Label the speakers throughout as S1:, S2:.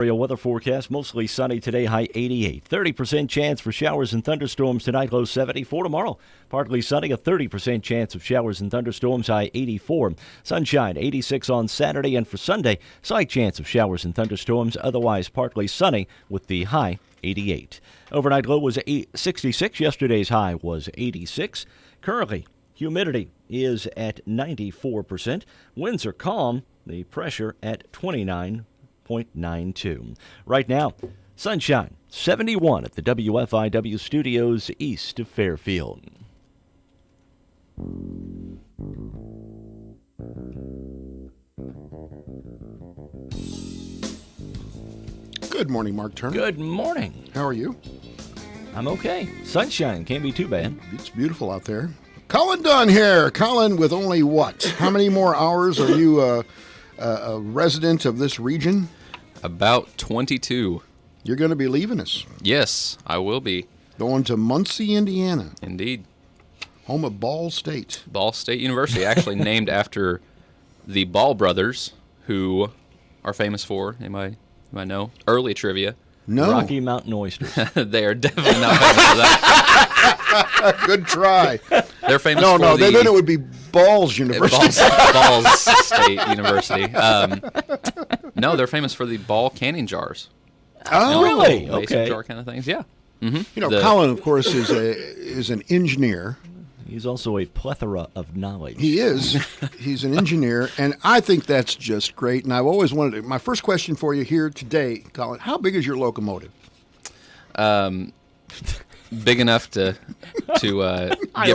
S1: Area weather forecast, mostly sunny today, high 88. 30% chance for showers and thunderstorms tonight, low 70. For tomorrow, partly sunny, a 30% chance of showers and thunderstorms, high 84. Sunshine, 86 on Saturday, and for Sunday, slight chance of showers and thunderstorms, otherwise partly sunny with the high 88. Overnight low was 66. Yesterday's high was 86. Currently, humidity is at 94%. Winds are calm. The pressure at 29.92. Right now, sunshine, 71 at the WFIW studios east of Fairfield.
S2: Good morning, Mark Turner.
S1: Good morning.
S2: How are you?
S1: I'm okay. Sunshine, can't be too bad.
S2: It's beautiful out there. Colin Dunn here. Colin, with only what? How many more hours are you a resident of this region?
S3: About 22.
S2: You're going to be leaving us.
S3: Yes, I will be.
S2: Going to Muncie, Indiana.
S3: Indeed.
S2: Home of Ball State.
S3: Ball State University, actually named after the Ball brothers, who are famous for, anybody know, early trivia.
S2: No.
S1: Rocky Mountain Oysters.
S3: They are definitely not famous for that.
S2: Good try.
S3: They're famous
S2: No,
S3: for
S2: then it would be Balls University.
S3: Balls State University. No, they're famous for the ball canning jars.
S2: Oh,
S1: really?
S3: Mason
S1: Okay.
S3: jar kind of things, yeah. Mm-hmm.
S2: You know, Colin, of course, is an engineer.
S1: He's also a plethora of knowledge.
S2: He is. He's an engineer, and I think that's just great. And I've always wanted to. My first question for you here today, Colin, how big is your locomotive?
S3: Big enough to get from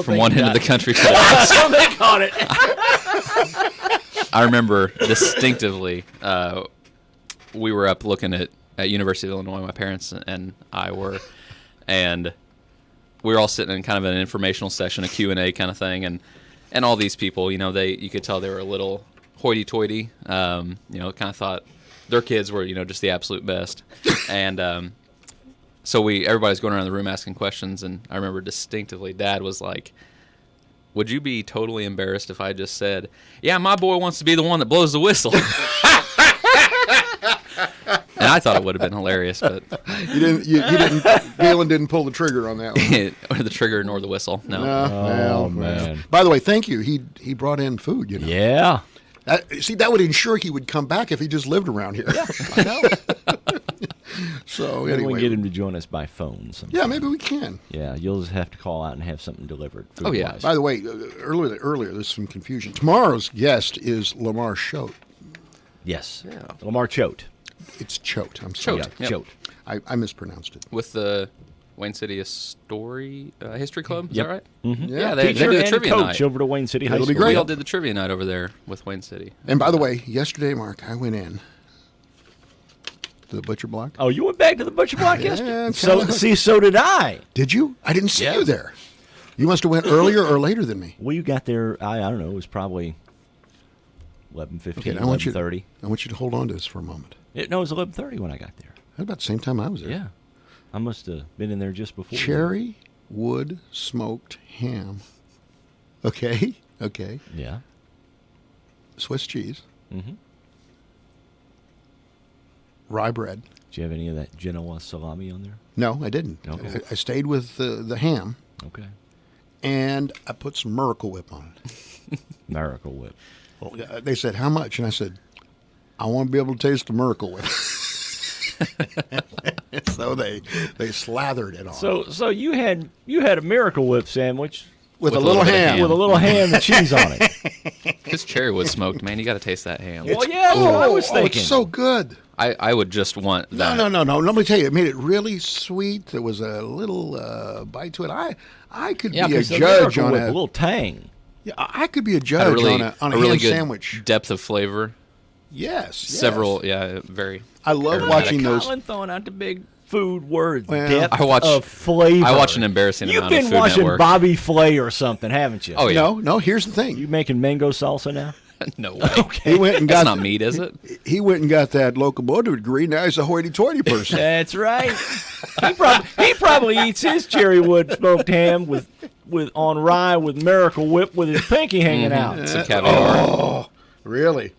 S1: think
S3: one
S1: you
S3: end
S1: got
S3: of the
S1: it.
S3: country to the next.
S1: They caught it.
S3: I remember distinctively, we were up looking at University of Illinois, my parents and I were, and we were all sitting in kind of an informational session, a Q&A kind of thing, and all these people, you could tell they were a little hoity-toity, kind of thought their kids were, just the absolute best, and so everybody's going around the room asking questions, and I remember distinctively, Dad was like, would you be totally embarrassed if I just said, yeah, my boy wants to be the one that blows the whistle? And I thought it would have been hilarious, but
S2: Galen didn't pull the trigger on that one.
S3: or the trigger nor the whistle. No.
S1: Oh, man.
S2: By the way, thank you. He brought in food,
S1: Yeah.
S2: That would ensure he would come back if he just lived around here. Yeah, I know. So
S1: Maybe
S2: anyway.
S1: we can get him to join us by phone sometime.
S2: Yeah, maybe we can.
S1: Yeah, you'll just have to call out and have something delivered.
S3: Oh, yeah.
S1: food-wise.
S2: By the way, earlier there's some confusion. Tomorrow's guest is Lamar Choate.
S1: Yes.
S3: Yeah.
S1: Lamar Choate.
S2: It's Choate. I'm sorry.
S3: Choate.
S1: Yeah,
S3: Yep.
S1: Choate.
S2: I mispronounced it.
S3: With the Wayne City History Club, is
S1: Yep.
S3: that right?
S1: Mm-hmm.
S3: Yeah, they
S1: Teacher
S3: do the
S1: and
S3: trivia
S1: coach
S3: night.
S1: over to Wayne City High
S2: It'll be
S1: School.
S2: great.
S3: We all did the trivia night over there with Wayne City.
S2: And by the way, yesterday, Mark, I went in to the Butcher Block.
S1: Oh, you went back to the Butcher Block
S2: Yeah,
S1: yesterday?
S2: kinda.
S1: So did I.
S2: Did you? I didn't see
S3: Yeah.
S2: you there. You must have went earlier or later than me.
S1: Well, you got there, I don't know, it was probably 11:15,
S2: Okay, I want you
S1: 11:30.
S2: to hold on to this for a moment.
S1: No, it was 11:30 when I got there.
S2: About the same time I was there.
S1: Yeah. I must have been in there just before.
S2: Cherry wood smoked ham. Okay.
S1: Yeah.
S2: Swiss cheese.
S1: Mm-hmm.
S2: Rye bread.
S1: Did you have any of that Genoa salami on there?
S2: No, I didn't.
S1: Okay.
S2: I stayed with the ham,
S1: Okay.
S2: and I put some Miracle Whip on it.
S1: Miracle Whip.
S2: Well, they said, how much? And I said, I want to be able to taste the Miracle Whip. So they slathered it on.
S1: So you had a Miracle Whip sandwich
S2: with a
S3: with a
S2: little
S3: little bit of
S2: ham.
S3: ham.
S1: with a little ham and cheese on it.
S3: This cherry wood smoked, man. You got to taste that ham.
S1: Well, yeah, that's what I was thinking.
S2: It's so good.
S3: I would just want that.
S2: No. Let me tell you, it made it really sweet. There was a little bite to it. I could
S1: Yeah,
S2: be a
S1: 'cause the
S2: judge
S1: Miracle
S2: on
S1: Whip, a
S2: a
S1: little tang.
S2: Yeah, I could be a
S3: Had
S2: judge on a
S3: really
S2: ham
S3: good
S2: sandwich.
S3: depth of flavor.
S2: Yes.
S3: Several, yeah, very.
S2: I love
S3: aromatic.
S2: watching those.
S1: Colin throwing out the big food words.
S2: Well,
S1: Depth
S3: I watch-
S1: of flavor.
S3: I watch an embarrassing
S1: You've
S3: amount of
S1: been
S3: Food
S1: watching
S3: Network.
S1: Bobby Flay or something, haven't you?
S3: Oh, yeah.
S2: No. Here's the thing.
S1: You making mango salsa now?
S3: No way.
S2: He went and
S3: That's
S2: got
S3: not meat, is it?
S2: He went and got that locomotive degree. Now he's a hoity-toity person.
S1: That's right. he probably eats his cherrywood smoked ham with on rye with Miracle Whip with his pinky hanging out.
S3: Some caviar.
S2: Oh, really?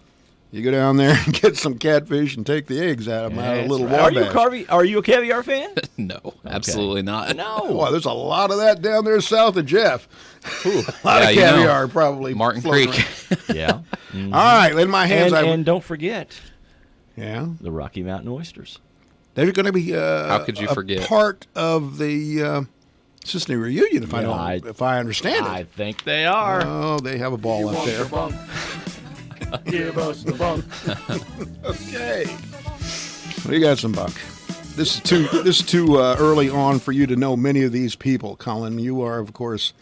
S2: You go down there and get some catfish and take the eggs out of them out of a little wabash.
S1: Are you a caviar fan?
S3: No, absolutely not.
S1: No.
S2: Well, there's a lot of that down there south of Jeff.
S3: Ooh,
S2: A lot of
S3: you know,
S2: caviar probably.
S3: Martin
S2: floating
S3: Creek.
S1: Yeah.
S2: around. All right, in my hands.
S1: And don't forget
S2: yeah,
S1: the Rocky Mountain oysters.
S2: they're going to be.
S3: How could you
S2: a
S3: forget?
S2: Part of the Cincinnati reunion, if if I understand
S1: I
S2: it.
S1: think they are.
S2: Oh, they have a ball up there.
S1: Give us the bunk.
S2: Okay, we got some buck. This is too early on for you to know many of these people, Colin. You are, of course,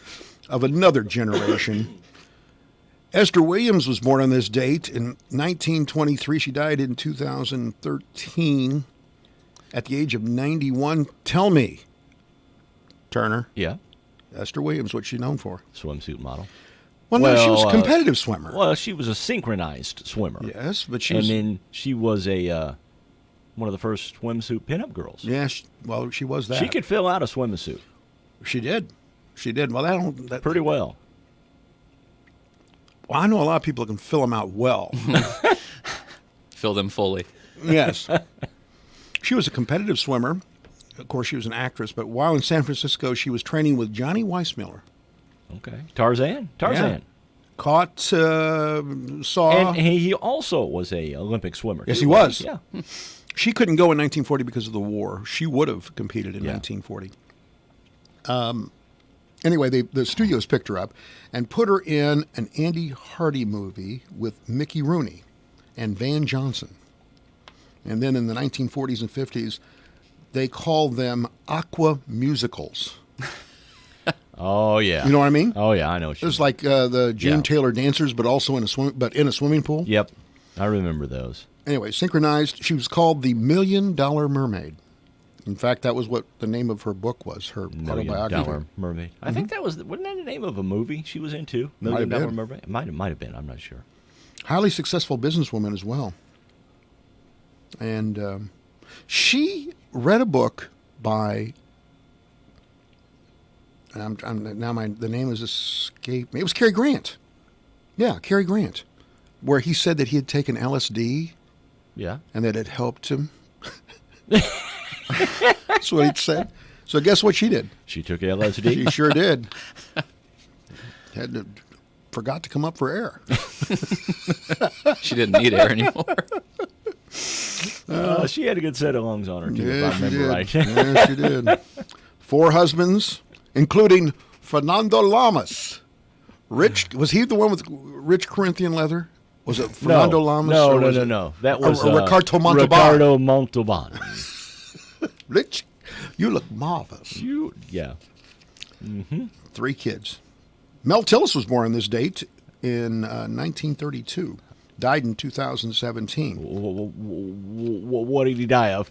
S2: of another generation. Esther Williams was born on this date in 1923. She died in 2013 at the age of 91. Tell me, Turner,
S1: Yeah.
S2: Esther Williams, what's she known for?
S1: Swimsuit model.
S2: Well, no, she was a
S1: Well,
S2: competitive swimmer.
S1: Well, she was a synchronized swimmer.
S2: Yes, but she
S1: And
S2: was.
S1: then she was a one of the first swimsuit pinup girls.
S2: Yeah, she was that.
S1: She could fill out a swimsuit
S2: She did. She did. Well, that
S1: pretty well.
S2: Well, I know a lot of people that can fill them out well.
S3: Fill them fully.
S2: Yes. She was a competitive swimmer. Of course, she was an actress, but while in San Francisco, she was training with Johnny Weissmuller.
S1: Okay. Tarzan.
S2: Yeah. Caught, saw.
S1: And he also was a Olympic swimmer.
S2: Yes,
S1: too,
S2: he was.
S1: Yeah.
S2: She couldn't go in 1940 because of the war. She would have competed in
S1: Yeah.
S2: 1940. Anyway, the studios picked her up and put her in an Andy Hardy movie with Mickey Rooney and Van Johnson. And then in the 1940s and 50s, they called them aqua musicals.
S1: Oh yeah.
S2: You know what I mean?
S1: Oh yeah, I know. What
S2: It
S1: you
S2: was like the Gene
S1: Yeah.
S2: Taylor dancers, but also in a swimming pool.
S1: Yep. I remember those.
S2: Anyway, synchronized. She was called the $1 Million Mermaid. In fact, that was what the name of her book was. Her
S1: $1
S2: autobiography.
S1: Million Mermaid. I think that wasn't that the name of a movie she was into? $1
S2: Might have
S1: Million
S2: been.
S1: Mermaid. It might have been. I'm not sure.
S2: Highly successful businesswoman as well. And she read a book by. The name is escaped me. It was Cary Grant. Yeah, Cary Grant, where he said that he had taken LSD
S1: Yeah.
S2: and that it helped him. That's what he said. So guess what she did?
S1: She took LSD.
S2: She sure did. Forgot to come up for air.
S3: She didn't need air anymore.
S1: She had a good set of lungs on her too, if I
S2: she
S1: remember
S2: did.
S1: right.
S2: Yeah, she did. 4 husbands, including Fernando Lamas. Was he the one with rich Corinthian leather? Was it Fernando Lamas?
S1: No,
S2: or
S1: no,
S2: was
S1: no,
S2: it-
S1: no. That
S2: or-
S1: was
S2: or Ricardo Montalban.
S1: Ricardo Montalban.
S2: Rich, you look marvelous.
S1: Yeah.
S2: 3 kids. Mel Tillis was born on this date in 1932. Died in 2017.
S1: What did he die of?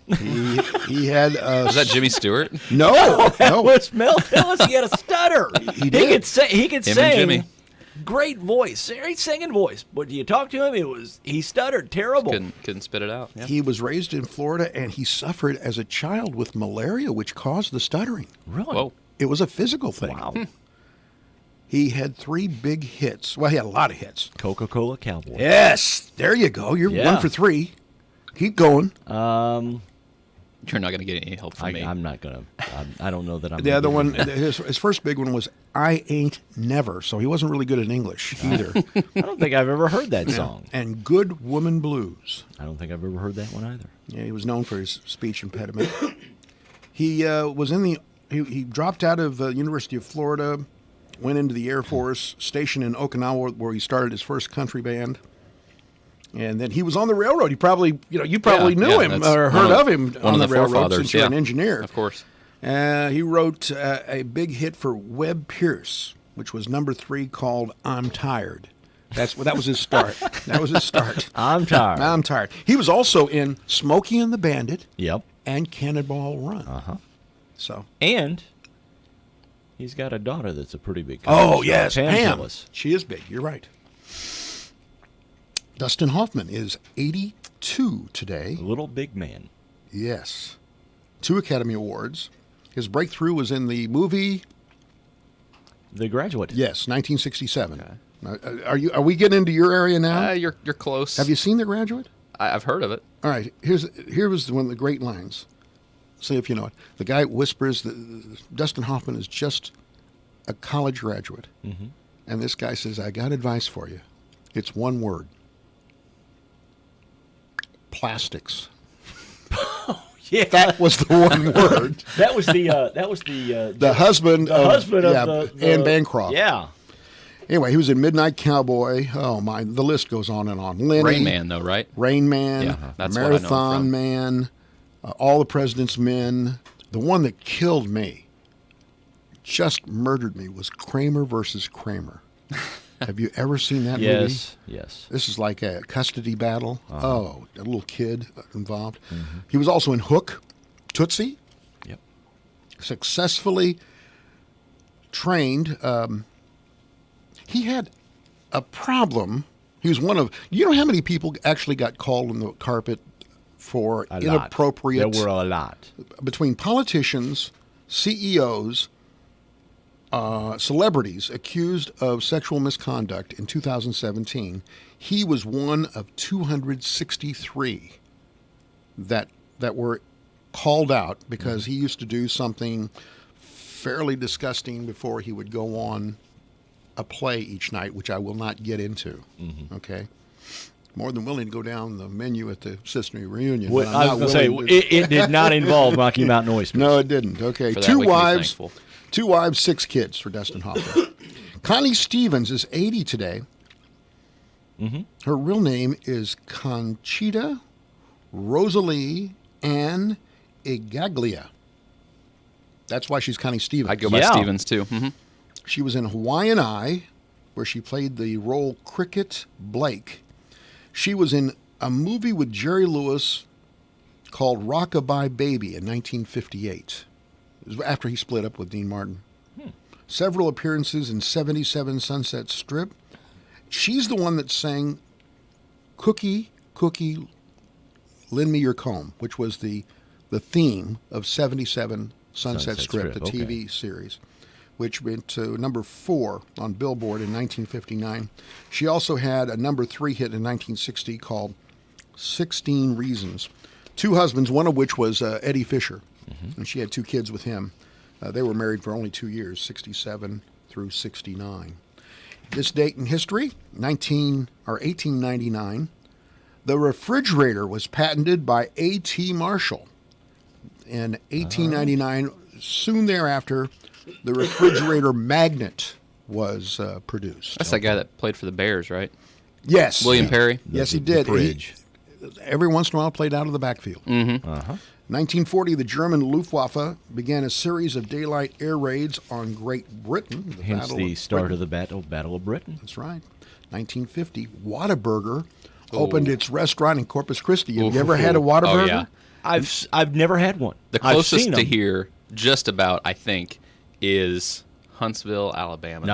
S2: He had
S3: Was that Jimmy Stewart?
S2: no.
S1: Was Mel Tillis? He had a stutter.
S2: He did.
S1: He could
S3: Him
S1: sing.
S3: and Jimmy.
S1: Great voice, great singing voice. But you talk to him, he stuttered terrible.
S3: Couldn't spit it out. Yeah.
S2: He was raised in Florida, and he suffered as a child with malaria, which caused the stuttering.
S1: Really?
S3: Whoa.
S2: It was a physical thing.
S1: Wow.
S2: He had 3 big hits. Well, he had a lot of hits.
S1: Coca-Cola Cowboy.
S2: Yes, there you go. You're
S1: Yeah.
S2: 1 for 3. Keep going.
S3: You're not going to get any help from me.
S1: I'm not gonna. I don't know that I'm.
S2: The
S1: gonna
S2: other
S1: do
S2: one,
S1: that.
S2: his first big one was "I Ain't Never," so he wasn't really good at English either.
S1: I don't think I've ever heard that song.
S2: And "Good Woman Blues."
S1: I don't think I've ever heard that one either.
S2: Yeah, he was known for his speech impediment. He was in the. He dropped out of University of Florida, went into the Air Force, stationed in Okinawa, where he started his first country band. And then he was on the railroad. You probably knew him
S3: that's
S2: or
S3: one
S2: heard
S3: of-
S2: of him
S3: one
S2: on
S3: of
S2: the
S3: the
S2: railroad
S3: forefathers,
S2: since you're an
S3: yeah.
S2: engineer.
S3: Of course.
S2: He wrote a big hit for Webb Pierce, which was number 3, called "I'm Tired." That was his start. That was his start.
S1: I'm tired.
S2: I'm tired. He was also in Smokey and the Bandit
S1: Yep.
S2: and Cannonball Run.
S1: Uh-huh.
S2: So.
S1: And he's got a daughter that's a pretty big.
S2: Oh
S1: country star,
S2: yes, Pam.
S1: Tillis.
S2: She is big. You're right. Dustin Hoffman is 82 today.
S1: Little big man.
S2: Yes. 2 Academy Awards. His breakthrough was in the movie,
S1: The Graduate.
S2: yes, 1967.
S1: Okay.
S2: Are we getting into your area now?
S3: You're close.
S2: Have you seen The Graduate?
S3: I've heard of it.
S2: All right. Here was one of the great lines. See if you know it. The guy whispers that Dustin Hoffman is just a college graduate, and this guy says, "I got advice for you. It's one word: plastics."
S1: Yeah,
S2: That was the one word.
S1: that was the
S2: The husband of Anne Bancroft.
S1: Yeah.
S2: Anyway, he was in Midnight Cowboy. Oh my, the list goes on and on. Lenny,
S3: Rain Man, though, right?
S2: Rain Man,
S3: Yeah, that's what I know him
S2: Marathon
S3: from.
S2: Man, All the President's Men. The one that killed me, just murdered me, was Kramer versus Kramer. Have you ever seen that movie?
S1: Yes. Yes.
S2: This is like a custody battle. Oh, a little kid involved. He was also in Hook, Tootsie.
S1: Yep.
S2: Successfully trained. He had a problem. He was one of. You know how many people actually got called on the carpet for
S1: A lot.
S2: inappropriate
S1: There were a lot.
S2: between politicians, CEOs, celebrities accused of sexual misconduct in 2017. He was one of 263 that were called out because he used to do something fairly disgusting before he would go on a play each night, which I will not get into. Okay. More than willing to go down the menu at the Sesame reunion.
S1: What,
S2: but I'm
S1: I
S2: not
S1: was going to say,
S2: willing to-
S1: it did not involve Rocky Mountain oysters.
S2: No, it didn't. Okay.
S3: For that,
S2: Two
S3: we can be
S2: wives,
S3: thankful.
S2: 6 kids for Dustin Hoffman. Connie Stevens is 80 today. Her real name is Conchita Rosalie Ann Igaglia. That's why she's Connie Stevens.
S3: I'd go by
S1: Yeah.
S3: Stevens, too. Mm-hmm.
S2: She was in Hawaiian Eye, where she played the role Cricket Blake. She was in a movie with Jerry Lewis called Rockabye Baby in 1958. It was after he split up with Dean Martin. Several appearances in 77 Sunset Strip. She's the one that sang Cookie, Cookie, Lend Me Your Comb, which was the theme of 77 Sunset Strip, the
S1: okay.
S2: TV series, which went to number 4 on Billboard in 1959. She also had a number 3 hit in 1960 called 16 Reasons. 2 husbands, one of which was Eddie Fisher, and she had 2 kids with him. They were married for only 2 years, 67 through 69. This date in history, 1899, the refrigerator was patented by A.T. Marshall. In 1899, soon thereafter, the refrigerator magnet was produced.
S3: That's that guy that played for the Bears, right?
S2: Yes.
S3: William Perry.
S2: Yes, he
S1: The
S2: did.
S1: fridge.
S2: Every once in a while played out of the backfield. 1940, the German Luftwaffe began a series of daylight air raids on Great Britain.
S1: Hence
S2: Battle
S1: the
S2: of
S1: start
S2: Britain.
S1: of the Battle of Britain.
S2: That's right. 1950, Whataburger opened its restaurant in Corpus Christi. Have you ever had a Whataburger?
S3: Oh, yeah.
S1: I've never had one.
S3: The
S1: I've
S3: closest
S1: seen
S3: to
S1: them.
S3: here, just about, I think, is Huntsville, Alabama.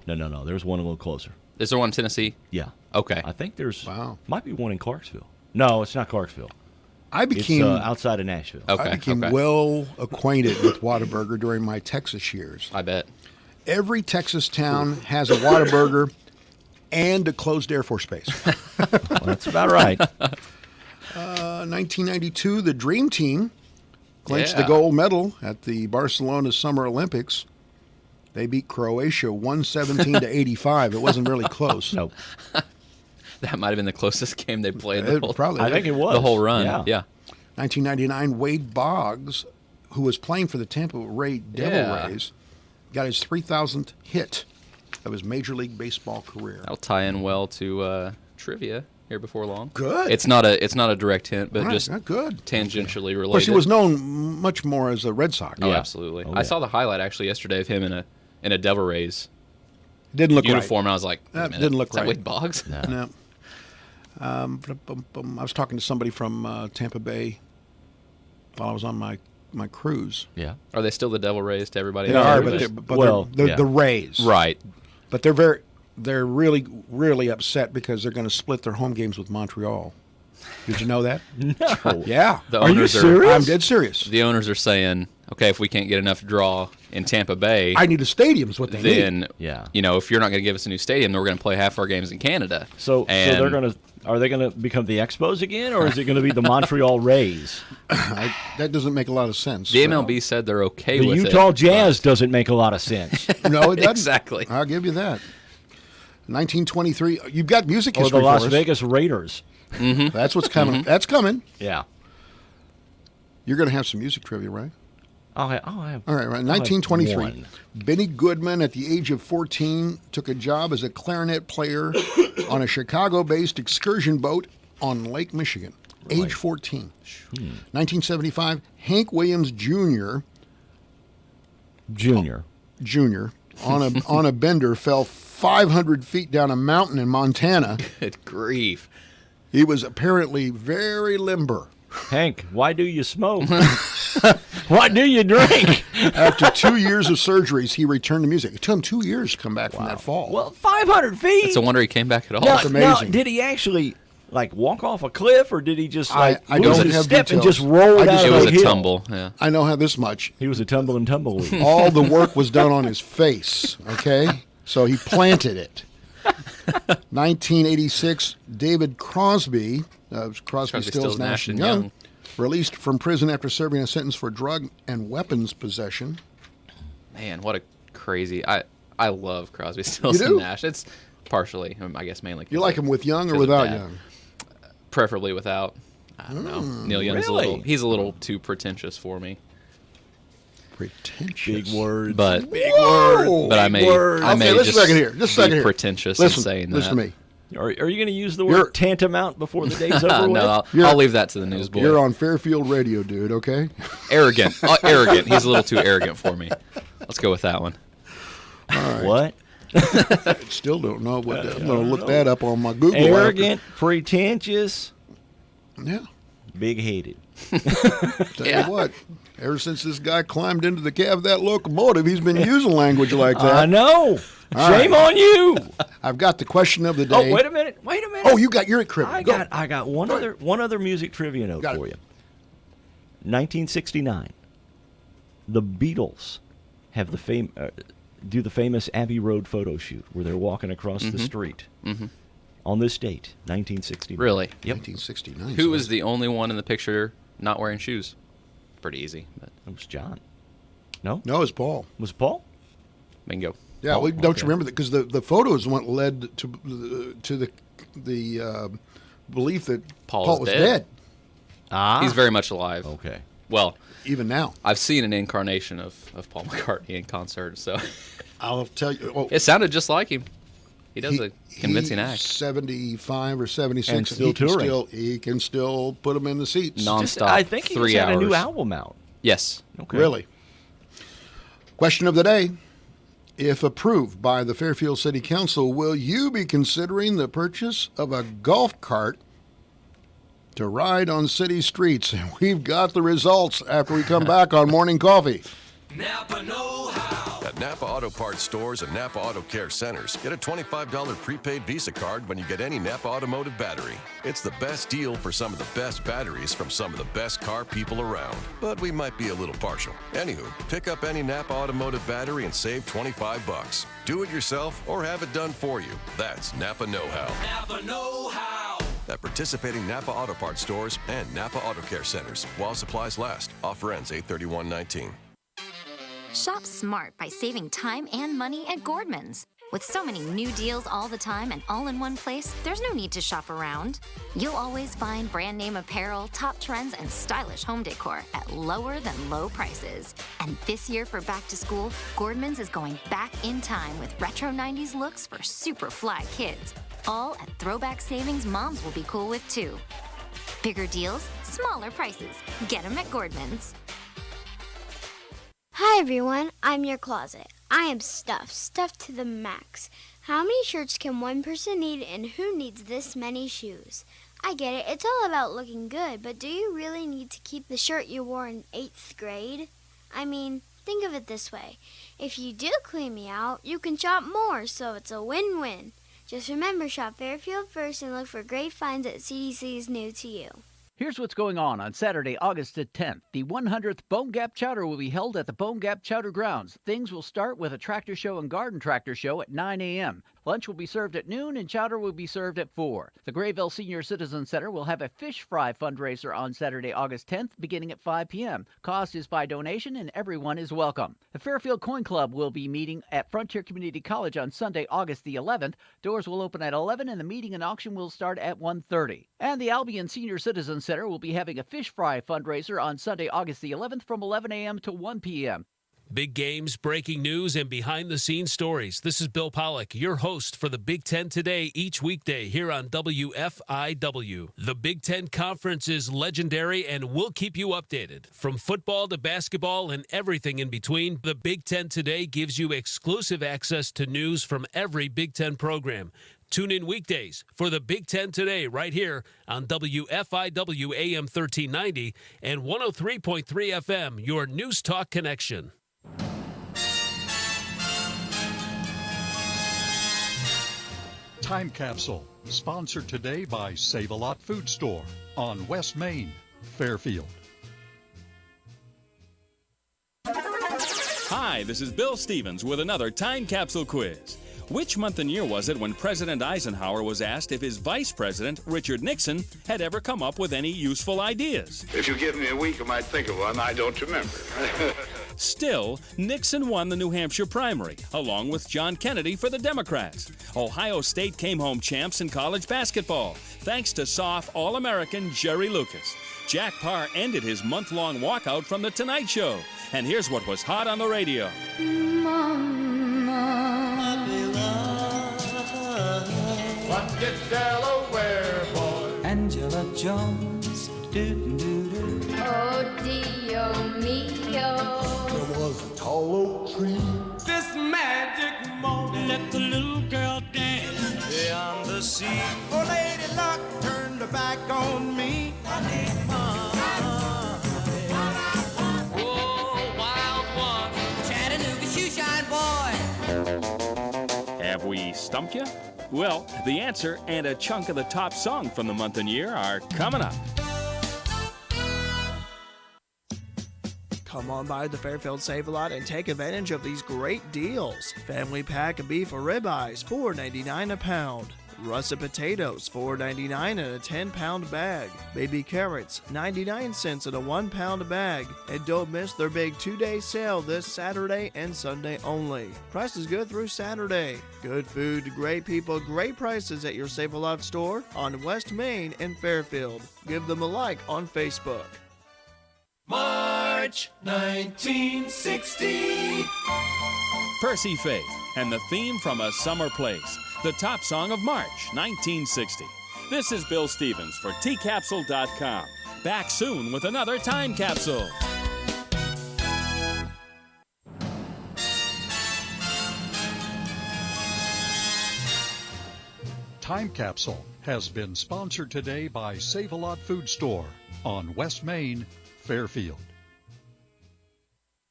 S1: No. There's one a little closer.
S3: Is there one in Tennessee?
S1: Yeah.
S3: Okay.
S1: I think there's.
S2: Wow.
S1: Might be one in Clarksville. No, it's not Clarksville.
S2: I
S1: It's
S2: became
S1: outside of Nashville.
S3: Okay.
S2: I became
S3: okay.
S2: well acquainted with Whataburger during my Texas years.
S3: I bet.
S2: Every Texas town has a Whataburger and a closed Air Force base.
S1: Well, that's about right.
S2: 1992, the Dream Team clinched the
S3: Yeah.
S2: gold medal at the Barcelona Summer Olympics. They beat Croatia 117 to 85. It wasn't really close.
S1: No,
S3: That might have been the closest game they played the
S2: It
S3: whole,
S2: probably
S1: I think it was
S3: the whole run.
S1: Yeah.
S2: 1999, Wade Boggs, who was playing for the Tampa Ray Devil
S3: Yeah.
S2: Rays, got his 3,000th hit of his Major League Baseball career.
S3: That'll tie in well to trivia here before long.
S2: Good.
S3: It's not a direct hint, but
S2: All right,
S3: just
S2: good.
S3: tangentially related.
S2: Of course, he was known much more as a Red Sox.
S3: Oh,
S1: Yeah.
S3: absolutely.
S1: Oh,
S3: I
S1: yeah.
S3: saw the highlight actually yesterday of him in a Devil Rays
S2: Didn't look
S3: uniform, and I was like, wait a
S2: That
S3: minute,
S2: didn't look
S3: is that
S2: right.
S3: Wade Boggs?
S1: No.
S2: right. No. I was talking to somebody from Tampa Bay while I was on my cruise.
S1: Yeah.
S3: Are they still the Devil Rays to everybody?
S2: They
S3: else?
S2: are,
S1: but
S2: but
S1: they-
S2: they're,
S1: well,
S2: they're
S1: yeah.
S2: the Rays.
S3: Right.
S2: But they're really, really upset because they're going to split their home games with Montreal. Did you know that?
S1: No.
S2: Yeah.
S3: The
S1: Are you
S3: owners
S1: serious?
S2: I'm dead serious.
S3: The owners are saying, okay, if we can't get enough draw in Tampa Bay,
S2: I need a stadium is what they need.
S3: then
S1: Yeah.
S3: if you're not going to give us a new stadium, then we're going to play half our games in Canada.
S1: So are they gonna become the Expos again, or is it gonna be the Montreal Rays?
S2: That doesn't make a lot of sense.
S3: The MLB said they're okay
S1: The
S3: with
S1: Utah
S3: it.
S1: Jazz doesn't make a lot of sense.
S2: No, it doesn't.
S3: Exactly.
S2: I'll give you that. 1923. You've got music
S1: Or
S2: history
S1: the Las
S2: for us.
S1: Vegas Raiders.
S2: That's what's coming. That's coming.
S1: Yeah.
S2: You're going to have some music trivia, right?
S1: I'll have.
S2: All right, right.
S1: I'll have
S2: 1923.
S1: one.
S2: Benny Goodman, at the age of 14, took a job as a clarinet player on a Chicago-based excursion boat on Lake Michigan. Age 14. 1975, Hank Williams Jr. on a bender fell 500 feet down a mountain in Montana.
S3: Good grief.
S2: He was apparently very limber.
S1: Hank, why do you smoke? Why do you drink?
S2: After 2 years of surgeries, he returned to music. It took him 2 years to come back from that fall.
S1: Well, 500 feet.
S3: It's a wonder he came back at all.
S1: Now,
S2: That's amazing.
S1: now, did he actually walk off a cliff, or did he just
S2: I
S1: lose
S2: don't
S1: his
S2: have
S1: step and
S2: details.
S1: just roll
S2: I
S1: down
S2: just
S3: It
S1: the
S3: was a
S1: hill?
S3: tumble. Yeah.
S2: I know how this much.
S1: He was a tumble and tumbleweed.
S2: All the work was done on his face, okay? So he planted it. 1986, David Crosby, Crosby, Stills, Nash and Young, released from prison after serving a sentence for drug and weapons possession.
S3: Man, what a crazy. I love Crosby, Stills,
S2: You
S3: and
S2: do?
S3: Nash. It's partially, I guess, mainly.
S2: You like him with Young or
S3: Because of
S2: without
S3: that.
S2: Young?
S3: Preferably without. I don't know. Neil Young's
S1: really?
S3: he's a little too pretentious for me.
S2: Pretentious.
S1: words.
S3: But
S2: Whoa!
S3: but I may
S2: Okay, just a
S3: just
S2: second here. Just a second
S3: be
S2: here.
S3: pretentious
S2: Listen,
S3: in saying
S2: listen
S3: that.
S2: to me.
S1: Are you going to use the word
S2: You're-
S1: tantamount before the day's over with?
S3: No,
S2: You're-
S3: I'll leave that to the newsboy.
S2: You're on Fairfield Radio, dude, okay?
S3: Arrogant. Arrogant. He's a little too arrogant for me. Let's go with that one.
S1: What?
S2: Still don't know what I'm going to look that up on my Google. after.
S1: Arrogant, pretentious,
S2: Yeah.
S1: big-headed.
S2: Tell you what, ever since this guy climbed into the cab of that locomotive, he's been using language like that.
S1: I know.
S2: All
S1: Shame
S2: right.
S1: on you.
S2: I've got the question of the day.
S1: Oh, wait a minute. Wait a minute.
S2: Oh, you're at crib.
S1: I
S2: Go.
S1: got one other music trivia note
S2: Got it.
S1: for you. 1969. The Beatles have do the famous Abbey Road photo shoot where they're walking across the street. On this date, 1969.
S3: Really?
S1: Yep.
S2: 1969.
S3: Who was the only one in the picture not wearing shoes? Pretty easy, but
S1: It was John. No?
S2: No, it's Paul.
S1: Was it Paul?
S3: bingo.
S2: Yeah,
S1: Oh,
S2: don't
S1: okay.
S2: you remember that? Because the photos went led to the belief that
S3: Paul
S2: Paul
S3: is
S2: was
S3: dead.
S2: dead.
S1: Ah.
S3: He's very much alive.
S1: Okay.
S3: Well,
S2: Even now,
S3: I've seen an incarnation of Paul McCartney in concert, so
S2: I'll tell you. Oh,
S3: it sounded just like him. He does a convincing
S2: he's
S3: act.
S2: 75 or 76,
S1: And still
S2: he can
S1: touring.
S2: he can still put them in the seats.
S3: Nonstop.
S1: I think he
S3: 3
S1: just had
S3: hours.
S1: a new album out.
S3: Yes.
S1: Okay.
S2: Really. Question of the day. If approved by the Fairfield City Council, will you be considering the purchase of a golf cart to ride on city streets? We've got the results after we come back on Morning Coffee.
S4: Napa know-how. At Napa Auto Parts stores and Napa Auto Care centers, get a $25 prepaid Visa card when you get any Napa Automotive battery. It's the best deal for some of the best batteries from some of the best car people around. But we might be a little partial. Anywho, pick up any Napa Automotive battery and save $25. Do it yourself or have it done for you. That's Napa know-how.
S5: Napa know-how.
S4: At participating Napa Auto Parts stores and Napa Auto Care centers while supplies last. Offer ends 8/31/19.
S6: Shop smart by saving time and money at Gordman's. With so many new deals all the time and all in one place, there's no need to shop around. You'll always find brand name apparel, top trends, and stylish home decor at lower than low prices. And this year for back to school, Gordman's is going back in time with retro 90s looks for super fly kids. All at throwback savings moms will be cool with too. Bigger deals, smaller prices. Get them at Gordman's.
S7: Hi everyone, I'm your closet. I am stuffed to the max. How many shirts can one person need and who needs this many shoes? I get it, it's all about looking good, but do you really need to keep the shirt you wore in 8th grade? I mean, think of it this way. If you do clean me out, you can shop more, so it's a win-win. Just remember, shop Fairfield first and look for great finds at CDC's new to you.
S5: Here's what's going on Saturday, August the 10th. The 100th Bone Gap Chowder will be held at the Bone Gap Chowder Grounds. Things will start with a tractor show and garden tractor show at 9 a.m. Lunch will be served at noon and chowder will be served at 4. The Grayville Senior Citizen Center will have a fish fry fundraiser on Saturday, August 10th, beginning at 5 p.m. Cost is by donation and everyone is welcome. The Fairfield Coin Club will be meeting at Frontier Community College on Sunday, August the 11th. Doors will open at 11 and the meeting and auction will start at 1:30. And the Albion Senior Citizen Center will be having a fish fry fundraiser on Sunday, August the 11th from 11 a.m. to 1 p.m.
S8: Big games, breaking news, and behind-the-scenes stories. This is Bill Pollock, your host for the Big Ten Today each weekday here on WFIW. The Big Ten Conference is legendary and we'll keep you updated. From football to basketball and everything in between, the Big Ten Today gives you exclusive access to news from every Big Ten program. Tune in weekdays for the Big Ten Today right here on WFIW AM 1390 and 103.3 FM, your News Talk connection.
S9: Time Capsule, sponsored today by Save-A-Lot Food Store on West Main, Fairfield.
S10: Hi, this is Bill Stevens with another Time Capsule quiz. Which month and year was it when President Eisenhower was asked if his Vice President, Richard Nixon, had ever come up with any useful ideas?
S11: If you give me a week, I might think of one. I don't remember.
S10: Still, Nixon won the New Hampshire primary, along with John Kennedy for the Democrats. Ohio State came home champs in college basketball, thanks to soft All-American Jerry Lucas. Jack Parr ended his month-long walkout from The Tonight Show. And here's what was hot on the radio.
S12: What did Delaware boy? Angela Jones. Do-do-do-do.
S13: Oh, Dio mio.
S12: There was a tall oak tree. This magic moment. Let the little girl dance beyond the sea. Oh, Lady Luck turned her back on me. I need mine.
S10: Whoa, wild one.
S13: Chattanooga shoeshine boy.
S10: Have we stumped you? Well, the answer and a chunk of the top song from the month and year are coming up.
S14: Come on by the Fairfield Save-A-Lot and take advantage of these great deals. Family pack of beef or ribeyes, $4.99 a pound. Russet potatoes, $4.99 in a 10-pound bag. Baby carrots, 99 cents in a 1-pound bag. And don't miss their big 2-day sale this Saturday and Sunday only. Price is good through Saturday. Good food, great people, great prices at your Save-A-Lot store on West Main in Fairfield. Give them a like on Facebook.
S12: March 1960.
S10: Percy Faith and the theme from A Summer Place, the top song of March 1960. This is Bill Stevens for tcapsule.com. Back soon with another Time Capsule.
S9: Time Capsule has been sponsored today by Save-A-Lot Food Store on West Main, Fairfield.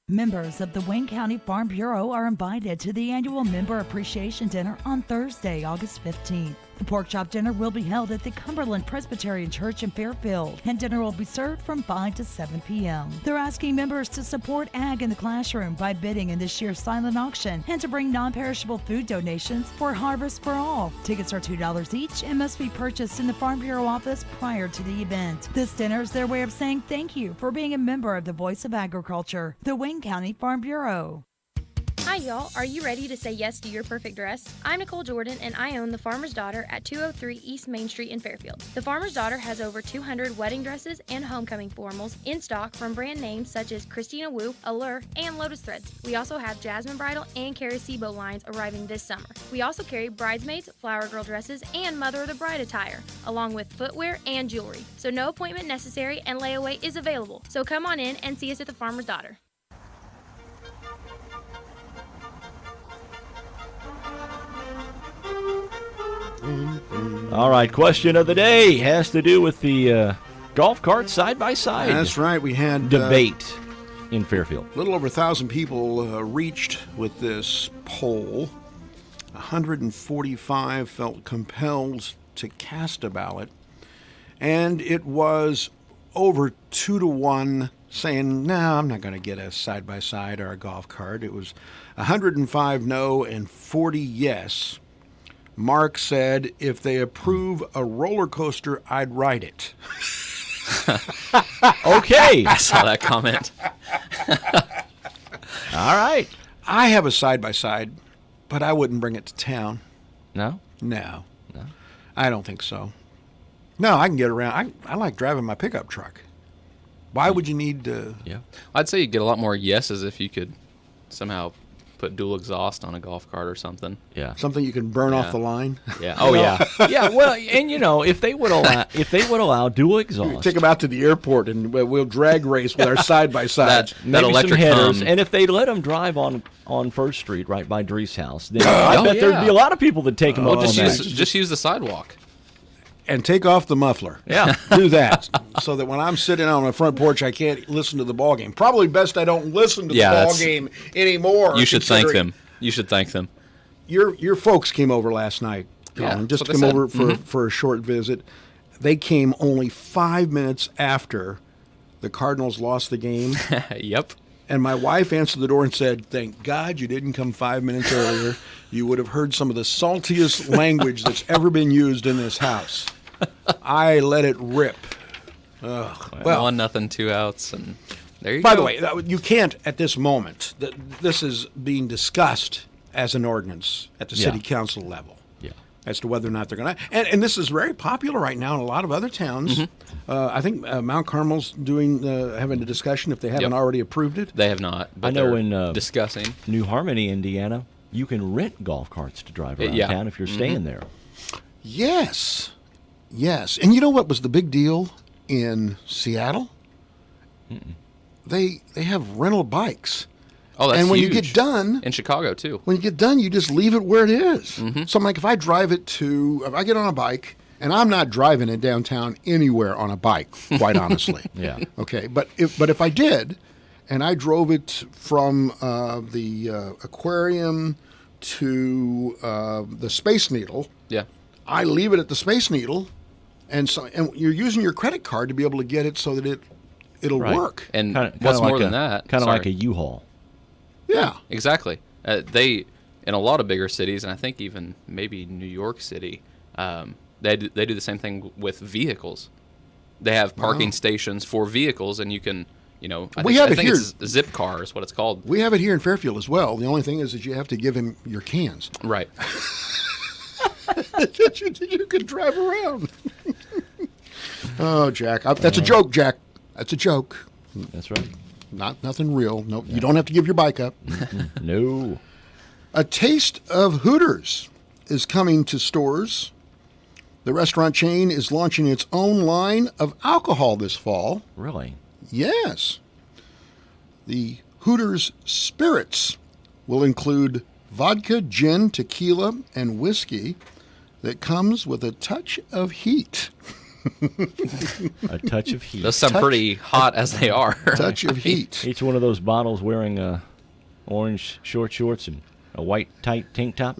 S15: Members of the Wayne County Farm Bureau are invited to the annual Member Appreciation Dinner on Thursday, August 15th. The pork chop dinner will be held at the Cumberland Presbyterian Church in Fairfield, and dinner will be served from 5 to 7 p.m. They're asking members to support ag in the classroom by bidding in this year's silent auction and to bring non-perishable food donations for Harvest for All. Tickets are $2 each and must be purchased in the Farm Bureau office prior to the event. This dinner is their way of saying thank you for being a member of the Voice of Agriculture, the Wayne County Farm Bureau.
S16: Hi y'all, are you ready to say yes to your perfect dress? I'm Nicole Jordan and I own The Farmer's Daughter at 203 East Main Street in Fairfield. The Farmer's Daughter has over 200 wedding dresses and homecoming formals in stock from brand names such as Christina Wu, Allure, and Lotus Threads. We also have Jasmine Bridal and Carrie Sebo lines arriving this summer. We also carry bridesmaids, flower girl dresses, and mother of the bride attire, along with footwear and jewelry. So no appointment necessary and layaway is available. So come on in and see us at The Farmer's Daughter.
S1: All right, question of the day has to do with the golf cart side-by-side.
S2: That's right. We had
S1: debate in Fairfield.
S2: A little over 1,000 people reached with this poll. 145 felt compelled to cast a ballot, and it was over 2-1 saying, no, I'm not going to get a side-by-side or a golf cart. It was 105 no and 40 yes. Mark said, if they approve a roller coaster, I'd ride it.
S1: Okay.
S3: I saw that comment.
S1: All right.
S2: I have a side-by-side, but I wouldn't bring it to town.
S1: No?
S2: No. I don't think so. No, I can get around. I like driving my pickup truck. Why would you need to...
S3: Yeah. I'd say you'd get a lot more yeses if you could somehow put dual exhaust on a golf cart or something.
S1: Yeah.
S2: Something you can burn off the line?
S3: Yeah. Oh, yeah.
S1: Yeah, well, and if they would allow dual exhaust.
S2: Take them out to the airport and we'll drag race with our side-by-sides.
S3: that
S1: Maybe
S3: electric
S1: some headers,
S3: hum.
S1: and if they let them drive on First Street right by Dree's house, then I bet there'd be a lot of people that take them
S3: Well,
S1: up on that.
S3: just use the sidewalk.
S2: And take off the muffler.
S1: Yeah.
S2: Do that so that when I'm sitting on my front porch, I can't listen to the ball game. Probably best I don't listen to the ball game anymore.
S3: You should thank them. You should thank them.
S2: Your folks came over last night, Colin, just to come over for a short visit. They came only 5 minutes after the Cardinals lost the game.
S3: Yep.
S2: And my wife answered the door and said, thank God you didn't come 5 minutes earlier. You would have heard some of the saltiest language that's ever been used in this house. I let it rip. Ugh. Well,
S3: 1-0, 2 outs, and there you go.
S2: by the way, you can't at this moment. This is being discussed as an ordinance at the city council level.
S1: Yeah.
S2: As to whether or not they're going to, and this is very popular right now in a lot of other towns. I think Mount Carmel's having a discussion if they haven't already approved it.
S3: They have not. But
S1: I know
S3: they're
S1: in
S3: discussing
S1: New Harmony, Indiana, you can rent golf carts to drive around town if you're staying there.
S2: Yes, and you know what was the big deal in Seattle? They have rental bikes.
S3: Oh, that's
S2: and when
S3: huge.
S2: you get done
S3: In Chicago, too.
S2: when you get done, you just leave it where it is. So I'm like, if I get on a bike, and I'm not driving in downtown anywhere on a bike, quite honestly.
S1: Yeah.
S2: Okay, but if I did, and I drove it from the aquarium to the Space Needle,
S3: Yeah.
S2: I leave it at the Space Needle, and you're using your credit card to be able to get it so that it'll
S1: Right.
S2: work.
S3: And
S1: Kinda
S3: what's
S1: like
S3: more than that?
S1: Kind of like
S3: sorry.
S1: a U-Haul.
S2: Yeah.
S3: Exactly. They, in a lot of bigger cities, and I think even maybe New York City, they do the same thing with vehicles. They have parking stations for vehicles, and you can, I think it's Zip Car is what it's called.
S2: We have it here in Fairfield as well. The only thing is that you have to give him your cans.
S3: Right.
S2: You can drive around. Oh, Jack. That's a joke, Jack. That's a joke.
S1: That's right.
S2: Nothing real. No, you don't have to give your bike up.
S1: No.
S2: A taste of Hooters is coming to stores. The restaurant chain is launching its own line of alcohol this fall.
S1: Really?
S2: Yes. The Hooters Spirits will include vodka, gin, tequila, and whiskey that comes with a touch of heat.
S1: A touch of heat.
S3: Those sound pretty hot as they are.
S2: Touch of heat.
S1: Each one of those bottles wearing orange short shorts and a white tight tank top.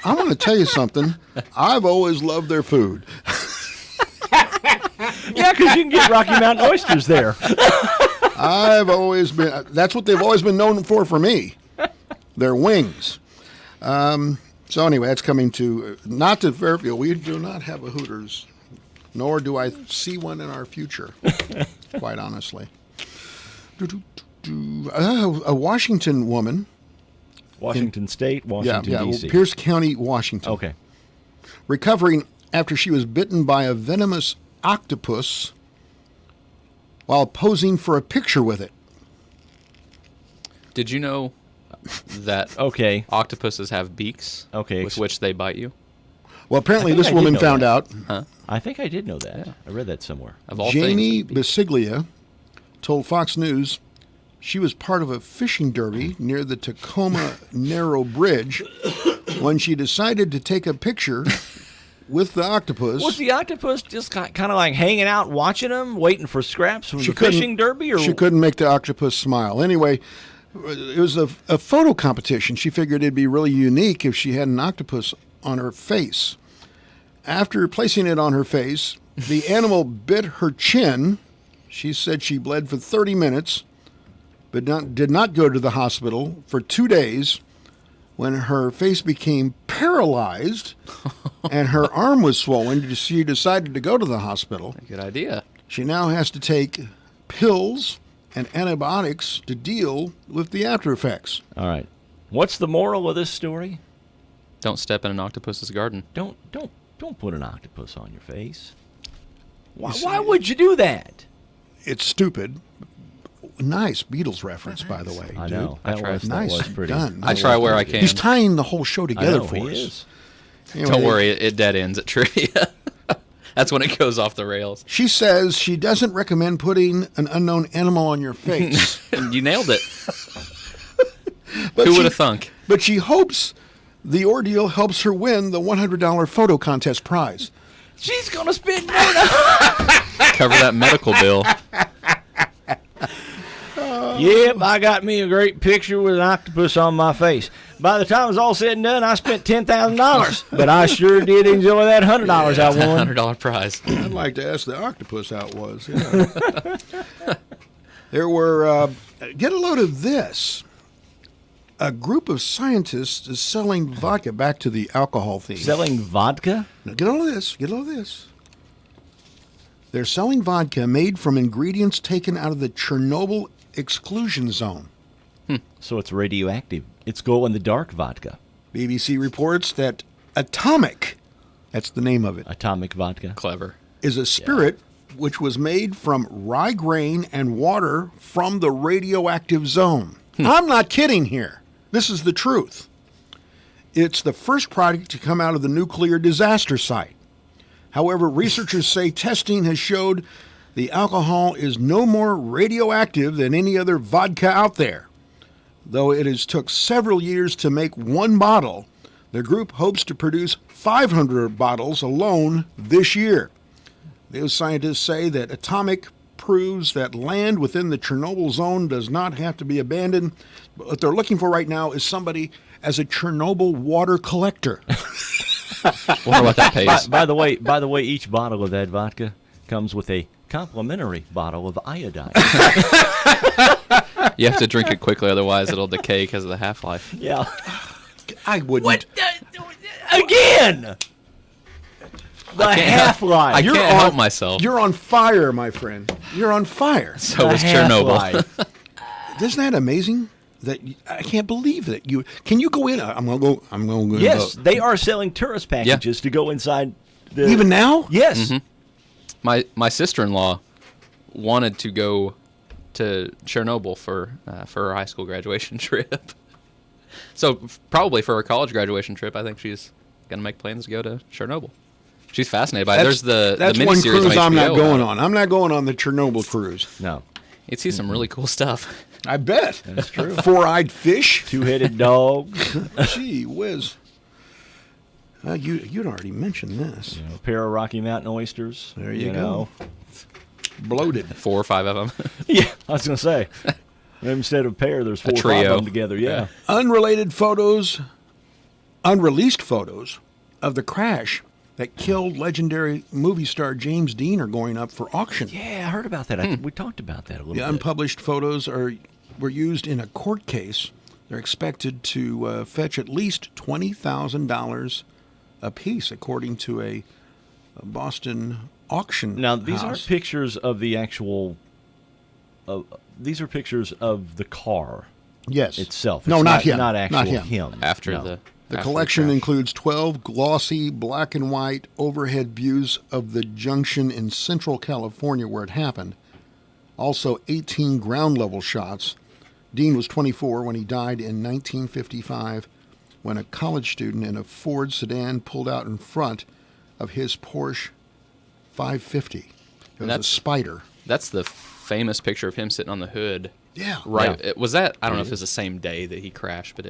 S2: I'm going to tell you something. I've always loved their food.
S1: Yeah, because you can get Rocky Mountain oysters there.
S2: I've always been. That's what they've always been known for me. Their wings. So anyway, that's coming not to Fairfield. We do not have a Hooters, nor do I see one in our future, quite honestly. A Washington woman.
S1: Washington State, Washington, D.C.
S2: Pierce County, Washington.
S1: Okay.
S2: Recovering after she was bitten by a venomous octopus while posing for a picture with it.
S3: Did you know that octopuses have beaks with which they bite you?
S2: Well, apparently this woman found out.
S3: Huh?
S1: I think I did know that. Yeah. I read that somewhere.
S2: Jamie Bisiglia told Fox News she was part of a fishing derby near the Tacoma Narrow Bridge when she decided to take a picture with the octopus.
S1: Was the octopus just kind of like hanging out watching them, waiting for scraps from the fishing derby? Or
S2: she couldn't make the octopus smile. Anyway, it was a photo competition. She figured it'd be really unique if she had an octopus on her face. After placing it on her face, The animal bit her chin. She said she bled for 30 minutes, but did not go to the hospital for 2 days. When her face became paralyzed and her arm was swollen, she decided to go to the hospital.
S3: Good idea.
S2: She now has to take pills and antibiotics to deal with the after effects.
S1: All right. What's the moral of this story?
S3: Don't step in an octopus's garden.
S1: Don't put an octopus on your face. Why would you do that?
S2: It's stupid. Nice Beatles reference, by the way.
S1: I know.
S2: Dude. That was pretty. Done.
S3: I try where I can.
S2: He's tying the whole show together for
S1: he
S2: us.
S1: is.
S2: Anyway,
S3: Don't worry, it dead ends at trivia. That's when it goes off the rails.
S2: She says she doesn't recommend putting an unknown animal on your face.
S3: You nailed it. Who would have thunk?
S2: But she hopes the ordeal helps her win the $100 photo contest prize.
S1: She's going to spend more.
S3: Cover that medical bill.
S1: Yep, I got me a great picture with an octopus on my face. By the time it was all said and done, I spent $10,000. But I sure did enjoy that $100 I won.
S3: $100 prize.
S2: I'd like to ask the octopus how it was. Yeah. There were, get a load of this. A group of scientists is selling vodka, back to the alcohol theme.
S1: Selling vodka?
S2: Now, get all of this. Get all of this. They're selling vodka made from ingredients taken out of the Chernobyl exclusion zone.
S1: So it's radioactive. It's glow-in-the-dark vodka.
S2: BBC reports that Atomic, that's the name of it.
S1: Atomic vodka.
S3: Clever.
S2: Is a spirit which was made from rye grain and water from the radioactive zone. I'm not kidding here. This is the truth. It's the first product to come out of the nuclear disaster site. However, researchers say testing has showed the alcohol is no more radioactive than any other vodka out there. Though it has took several years to make one bottle, the group hopes to produce 500 bottles alone this year. Those scientists say that Atomic proves that land within the Chernobyl zone does not have to be abandoned. But what they're looking for right now is somebody as a Chernobyl water collector.
S3: Wonder what that pays.
S1: By the way, each bottle of that vodka comes with a complimentary bottle of iodine.
S3: You have to drink it quickly, otherwise it'll decay because of the half-life.
S1: Yeah.
S2: I wouldn't.
S1: What? Again! The half-life.
S3: I can't help myself.
S2: You're on fire, my friend. You're on fire.
S3: So is Chernobyl.
S2: Isn't that amazing? I can't believe that you can you go in. I'm gonna go.
S1: Yes, they are selling tourist packages to go inside.
S2: Even now?
S1: Yes.
S3: Mm-hmm. My sister-in-law wanted to go to Chernobyl for her high school graduation trip. So probably for her college graduation trip, I think she's gonna make plans to go to Chernobyl. She's fascinated by it. There's the
S2: that's
S3: miniseries
S2: one cruise
S3: on HBO
S2: I'm not going
S3: about
S2: on. I'm not going on the Chernobyl cruise.
S1: No.
S3: You'd see some really cool stuff.
S2: I bet.
S1: That's true.
S2: Four-eyed fish.
S1: Two-headed dogs.
S2: Gee whiz. You'd already mentioned this.
S1: A pair of Rocky Mountain oysters.
S2: There you go. Bloated.
S3: 4 or 5 of them.
S1: Yeah, I was going to say. Instead of a pair, there's 4 or 5
S3: trio.
S1: of them together. Yeah.
S2: Unreleased photos of the crash that killed legendary movie star James Dean are going up for auction.
S1: Yeah, I heard about that. We talked about that a little
S2: The
S1: bit.
S2: unpublished photos were used in a court case. They're expected to fetch at least $20,000 a piece, according to a Boston auction
S1: Now, these
S2: house.
S1: aren't pictures of the actual... these are pictures of the car
S2: Yes.
S1: itself.
S2: No,
S1: It's
S2: not him.
S1: Not actual
S2: Not him.
S1: him.
S3: After
S1: No.
S2: The
S3: after
S2: collection
S3: crash.
S2: includes 12 glossy black and white overhead views of the junction in Central California where it happened. Also 18 ground level shots. Dean was 24 when he died in 1955 when a college student in a Ford sedan pulled out in front of his Porsche 550. It was a Spider.
S3: That's the famous picture of him sitting on the hood.
S2: Yeah.
S3: Right.
S1: Yeah.
S3: Was that? I don't know if it was the same day that he crashed, but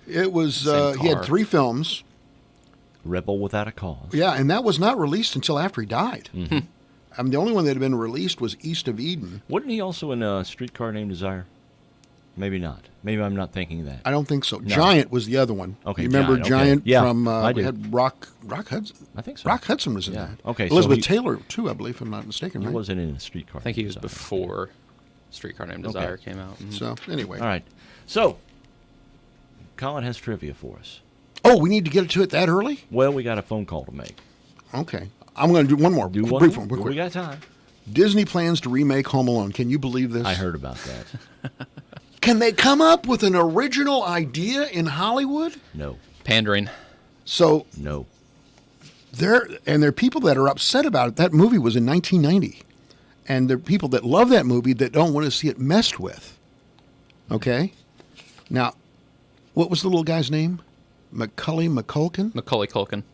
S2: It was,
S3: Same
S2: he had
S3: car.
S2: 3 films.
S1: Rebel Without a Cause.
S2: Yeah, and that was not released until after he died. The only one that had been released was East of Eden.
S1: Wasn't he also in a Streetcar Named Desire? Maybe not. Maybe I'm not thinking that.
S2: I don't think so.
S1: No.
S2: Giant was the other one.
S1: Okay,
S2: You remember
S1: Giant, okay.
S2: Giant
S1: Yeah,
S2: from
S1: I do.
S2: we had Rock Hudson?
S1: I think so.
S2: Rock Hudson was in
S1: Yeah.
S2: that.
S1: Okay, so
S2: Elizabeth
S1: he-
S2: Taylor, too, I believe, if I'm not mistaken,
S1: He
S2: right?
S1: wasn't in a Streetcar.
S3: I think he was
S1: Named Desire.
S3: before Streetcar Named Desire
S1: Okay.
S3: came out. Mhm.
S2: So, anyway.
S1: All right. So, Colin has trivia for us.
S2: Oh, we need to get to it that early?
S1: Well, we got a phone call to make.
S2: Okay. I'm going to do one more.
S1: Do
S2: Brief
S1: one
S2: one.
S1: more?
S2: Quick,
S1: We
S2: quick.
S1: got time.
S2: Disney plans to remake Home Alone. Can you believe this?
S1: I heard about that.
S2: Can they come up with an original idea in Hollywood?
S1: No.
S3: Pandering.
S2: So
S1: No.
S2: there are people that are upset about it. That movie was in 1990, and there are people that love that movie that don't want to see it messed with. Okay, now, what was the little guy's name? Macaulay Culkin.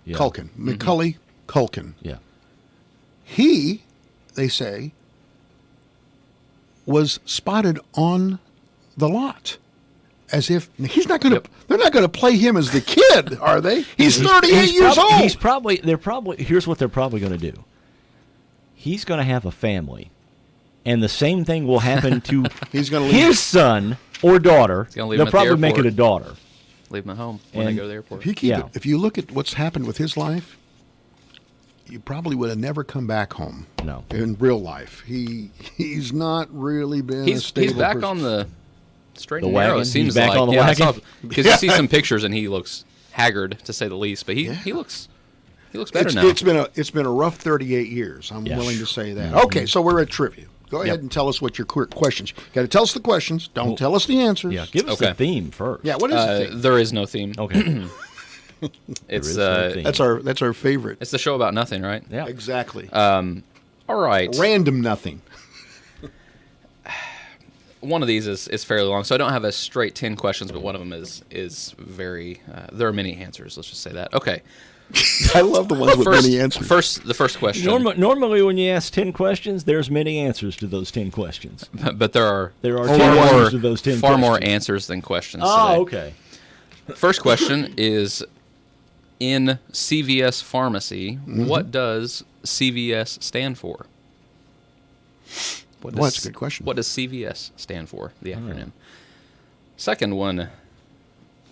S3: Yeah.
S2: Culkin. Macaulay Culkin.
S1: Yeah.
S2: He, they say, was spotted on the lot. As if he's not going to. They're not going to play him as the kid, are they? He's 38 years old.
S1: He's probably. They're probably. Here's what they're probably going to do. He's going to have a family, and the same thing will happen to
S2: He's gonna leave.
S1: his son or daughter.
S3: He's gonna leave
S1: They'll
S3: him at the
S1: probably make it a
S3: airport.
S1: daughter.
S3: Leave him at home when they
S1: And
S3: go to the airport.
S2: If you keep
S1: Yeah.
S2: if you look at what's happened with his life, you probably would have never come back home.
S1: No.
S2: In real life, he's not really been. a
S3: He's
S2: stable
S3: back
S2: person.
S3: on the straight
S1: The
S3: and narrow.
S1: wagon?
S3: It seems
S1: He's back
S3: like.
S1: on the
S3: yeah,
S1: wagon?
S3: because you see some pictures and he looks haggard to say the least. But he looks better now.
S2: It's been a rough 38 years. I'm
S1: Yeah.
S2: willing to say that.
S1: Mhm.
S2: Okay, so we're at trivia. Go ahead and tell us what your questions. Got to tell us the questions. Don't tell us the answers.
S1: Yeah. Give us the theme first.
S2: Yeah. What is the thing?
S3: There is no theme.
S1: Okay.
S3: It's
S1: is no theme.
S2: That's our favorite.
S3: It's the show about nothing, right?
S1: Yeah.
S2: Exactly.
S3: All right.
S2: Random nothing.
S3: One of these is fairly long, so I don't have a straight 10 questions, but one of them is very. There are many answers. Let's just say that. Okay.
S2: I love the ones with many answers.
S3: The first question.
S1: Normally, when you ask 10 questions, there's many answers to those 10 questions.
S3: But there are
S1: There are
S3: far
S1: 10
S3: more
S1: answers to those 10
S3: far more
S1: questions.
S3: answers than questions.
S1: Oh,
S3: today.
S1: okay.
S3: First question is: in CVS pharmacy, what does CVS stand for?
S2: Well, that's a good question.
S3: What does CVS stand for? The acronym. Second one,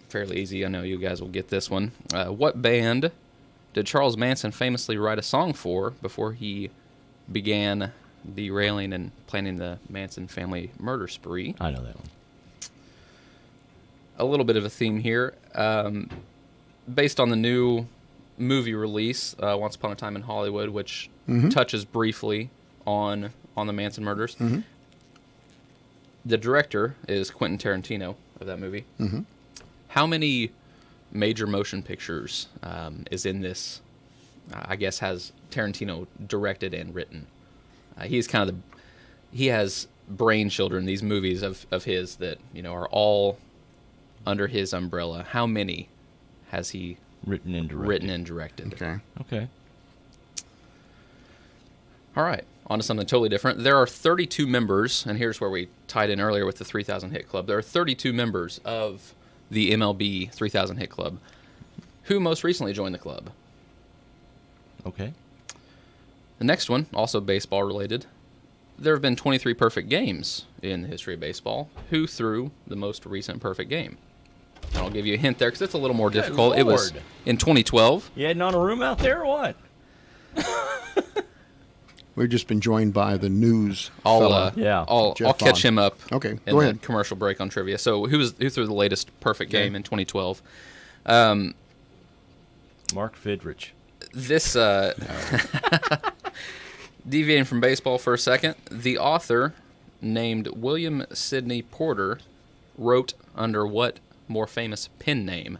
S3: fairly easy. I know you guys will get this one. What band did Charles Manson famously write a song for before he began derailing and planning the Manson family murder spree?
S1: I know that one.
S3: A little bit of a theme here. Based on the new movie release, Once Upon a Time in Hollywood, which touches briefly on the Manson murders. The director is Quentin Tarantino of that movie. How many major motion pictures is in this? I guess has Tarantino directed and written. He's kind of he has brainchildren, these movies of his that are all under his umbrella. How many has he
S1: written and
S3: directed?
S2: Okay.
S1: Okay.
S3: All right. On to something totally different. There are 32 members, and here's where we tied in earlier with the 3,000 Hit Club. There are 32 members of the MLB 3,000 Hit Club. Who most recently joined the club?
S1: Okay.
S3: The next one, also baseball related. There have been 23 perfect games in the history of baseball. Who threw the most recent perfect game? And I'll give you a hint there because it's a little more difficult. It was
S1: Lord.
S3: in 2012.
S1: You heading on a room out there or what?
S2: We've just been joined by the news.
S3: I'll
S2: fella, Jeff
S3: I'll catch
S2: Vaughn.
S3: him up.
S2: Okay,
S3: in
S2: go
S3: the
S2: ahead.
S3: commercial break on trivia. So who threw the latest perfect game in 2012?
S1: Mark Fidrich.
S3: This deviating from baseball for a second, the author named William Sidney Porter wrote under what more famous pen name?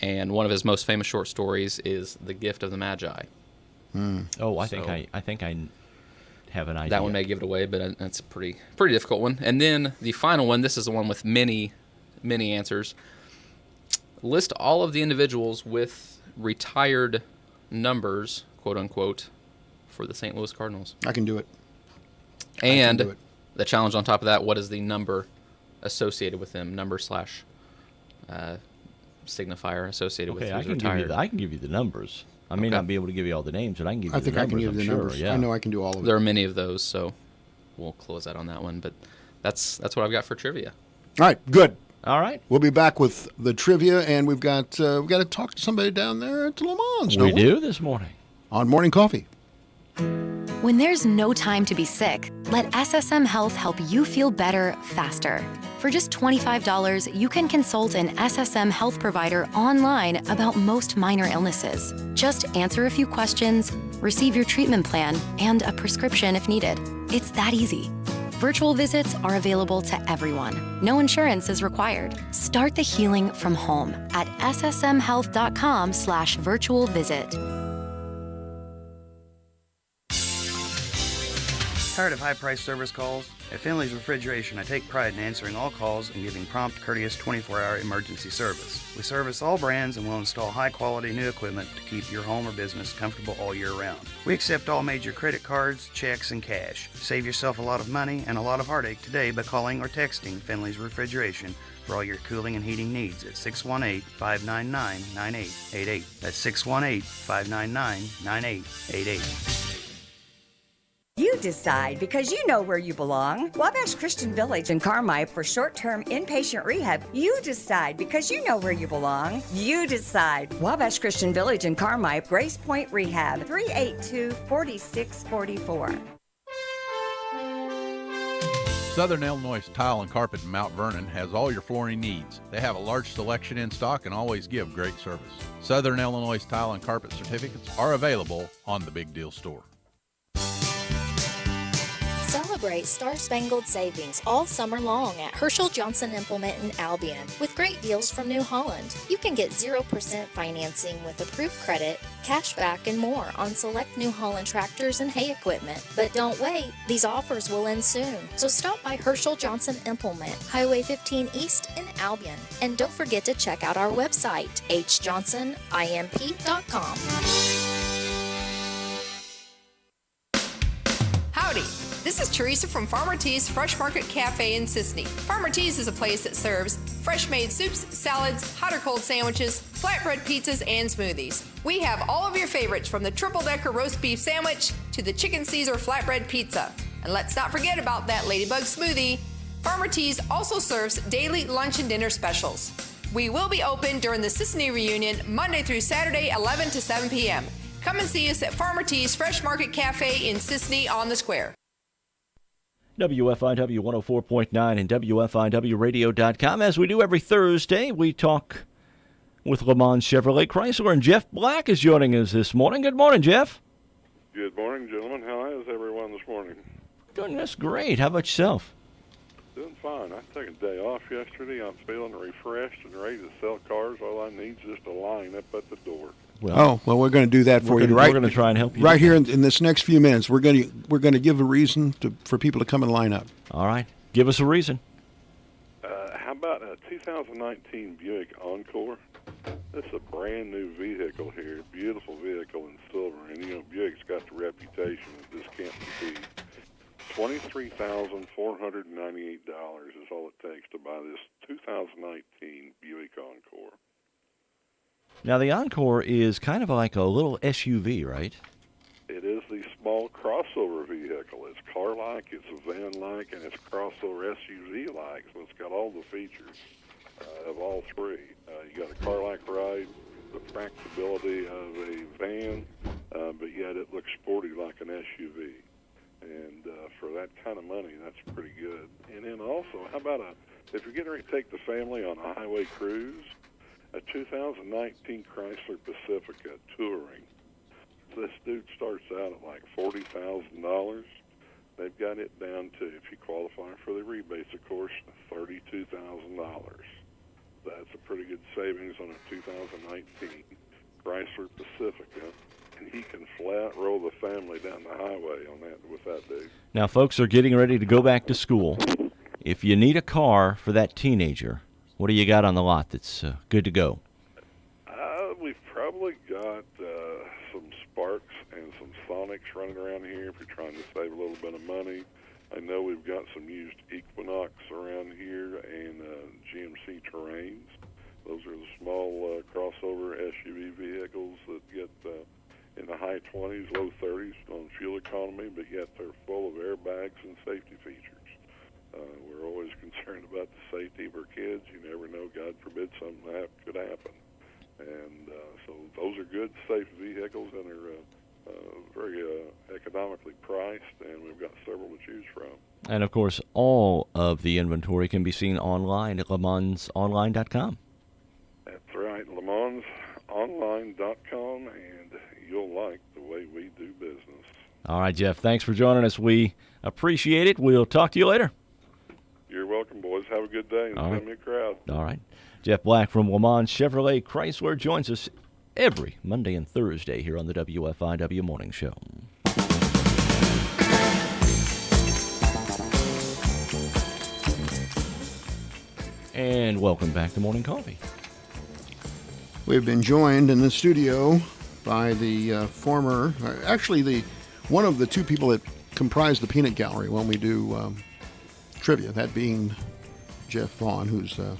S3: And one of his most famous short stories is The Gift of the Magi.
S1: Oh, I think I have an idea.
S3: That one may give it away, but that's a pretty difficult one. And then the final one, this is the one with many answers. List all of the individuals with retired numbers, quote unquote, for the St. Louis Cardinals.
S2: I can do it.
S3: And
S2: do it.
S3: the challenge on top of that, what is the number associated with them? Number / signifier associated with
S1: Okay,
S3: who's
S1: I can
S3: retired.
S1: give you the numbers. I may not be able to give you all the names, but I can give you
S2: I
S1: the
S2: think
S1: numbers.
S2: I can give you the
S1: I'm sure,
S2: numbers.
S1: Yeah.
S2: I know I can do all of
S3: There
S2: it.
S3: are many of those, so we'll close out on that one. But that's what I've got for trivia.
S2: All right, good.
S1: All right.
S2: We'll be back with the trivia, and we've got to talk to somebody down there at Le Mans.
S1: We do this morning.
S2: On Morning Coffee.
S17: When there's no time to be sick, let SSM Health help you feel better faster. For just $25, you can consult an SSM Health provider online about most minor illnesses. Just answer a few questions, receive your treatment plan, and a prescription if needed. It's that easy. Virtual visits are available to everyone. No insurance is required. Start the healing from home at ssmhealth.com/virtual visit.
S18: Tired of high-priced service calls? At Finley's Refrigeration, I take pride in answering all calls and giving prompt, courteous 24-hour emergency service. We service all brands and will install high-quality new equipment to keep your home or business comfortable all year round. We accept all major credit cards, checks, and cash. Save yourself a lot of money and a lot of heartache today by calling or texting Finley's Refrigeration for all your cooling and heating needs at 618-599-9888. That's 618-599-9888.
S19: You decide, because you know where you belong. Wabash Christian Village in Carmi for short-term inpatient rehab. You decide, because you know where you belong. You decide. Wabash Christian Village in Carmi, Grace Point Rehab, 382-4644.
S20: Southern Illinois Tile and Carpet in Mount Vernon has all your flooring needs. They have a large selection in stock and always give great service. Southern Illinois Tile and Carpet certificates are available on the Big Deal Store.
S21: Celebrate Star-Spangled Savings all summer long at Herschel Johnson Implement in Albion with great deals from New Holland. You can get 0% financing with approved credit, cash back, and more on select New Holland tractors and hay equipment. But don't wait, these offers will end soon. So stop by Herschel Johnson Implement, Highway 15 East in Albion. And don't forget to check out our website, hjohnsonimp.com.
S22: Howdy! This is Teresa from Farmer T's Fresh Market Cafe in Sisney. Farmer T's is a place that serves fresh-made soups, salads, hot or cold sandwiches, flatbread pizzas, and smoothies. We have all of your favorites from the triple-decker roast beef sandwich to the chicken Caesar flatbread pizza. And let's not forget about that ladybug smoothie. Farmer T's also serves daily lunch and dinner specials. We will be open during the Sisney reunion Monday through Saturday, 11 to 7 p.m. Come and see us at Farmer T's Fresh Market Cafe in Sisney on the Square.
S1: WFIW 104.9 and WFIWradio.com. As we do every Thursday, we talk with Le Mans Chevrolet Chrysler, and Jeff Black is joining us this morning. Good morning, Jeff.
S23: Good morning, gentlemen. How is everyone this morning?
S1: Doing just great. How about yourself?
S23: Doing fine. I took a day off yesterday. I'm feeling refreshed and ready to sell cars. All I need is just a line up at the door.
S2: Well, we're going to do that for you.
S1: We're going to try and help you.
S2: Right here in this next few minutes, we're going to give a reason for people to come and line up.
S1: All right. Give us a reason.
S23: How about a 2019 Buick Encore? This is a brand new vehicle here. Beautiful vehicle in silver. And, you know, Buick's got the reputation that this can't be beat. $23,498 is all it takes to buy this 2019 Buick Encore.
S1: Now, the Encore is kind of like a little SUV, right?
S23: It is the small crossover vehicle. It's car-like, it's van-like, and it's crossover SUV-like, so it's got all the features of all three. You got a car-like ride, the practicability of a van, but yet it looks sporty like an SUV. And for that kind of money, that's pretty good. And then also, how about if you're getting ready to take the family on a highway cruise, a 2019 Chrysler Pacifica Touring. This dude starts out at like $40,000. They've got it down to, if you qualify for the rebates, of course, $32,000. That's a pretty good savings on a 2019 Chrysler Pacifica. And he can flat roll the family down the highway on that with that dude.
S1: Now, folks are getting ready to go back to school. If you need a car for that teenager, what do you got on the lot that's good to go?
S23: We've probably got some Sparks and some Sonics running around here if you're trying to save a little bit of money. I know we've got some used Equinox around here and GMC Terrains. Those are the small crossover SUV vehicles that get in the high 20s, low 30s on fuel economy, but yet they're full of airbags and safety features. We're always concerned about the safety of God forbid something could happen. And so those are good, safe vehicles, and are very economically priced, and we've got several to choose from.
S1: And, of course, all of the inventory can be seen online at LeMansOnline.com.
S23: That's right, LeMansOnline.com, and you'll like the way we do business.
S1: All right, Jeff, thanks for joining us. We appreciate it. We'll talk to you later.
S23: You're welcome, boys. Have a good day, and send me a crowd.
S1: All right. Jeff Black from Lamont Chevrolet Chrysler joins us every Monday and Thursday here on the WFIW Morning Show. And welcome back to Morning Coffee.
S2: We've been joined in the studio by the former, one of the two people that comprise the Peanut Gallery when we do trivia, that being Jeff Vaughn, who's a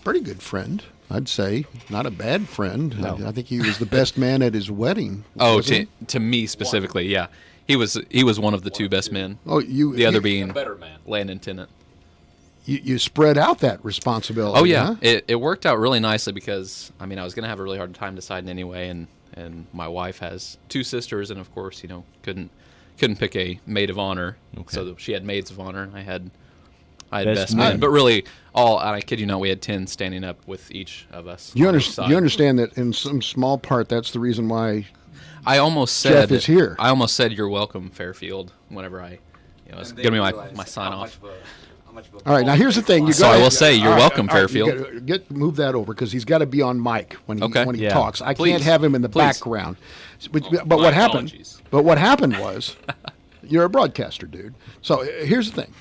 S2: pretty good friend, I'd say. Not a bad friend.
S3: No.
S2: I think he was the best man at his wedding.
S3: Oh, to me specifically, yeah. He was one of the two best men.
S2: Oh,
S3: the other being Landon Tennant.
S2: You spread out that responsibility.
S3: Oh yeah,
S2: huh?
S3: it worked out really nicely because I mean I was gonna have a really hard time deciding anyway, and my wife has two sisters, and of course couldn't pick a maid of honor, so she had maids of honor, and I had best men. But really, I kid you not, we had 10 standing up with each of us.
S2: You understand that in some small part that's the reason why
S3: I almost said
S2: Jeff is here.
S3: I almost said you're welcome, Fairfield, whenever it's gonna be my sign off.
S2: All right, now here's the thing.
S3: I will say you're welcome, Fairfield.
S2: You move that over because he's got to be on mic when he talks. I
S3: Please.
S2: can't have him in the background. But what happened? But what happened was, you're a broadcaster, dude. So here's the thing.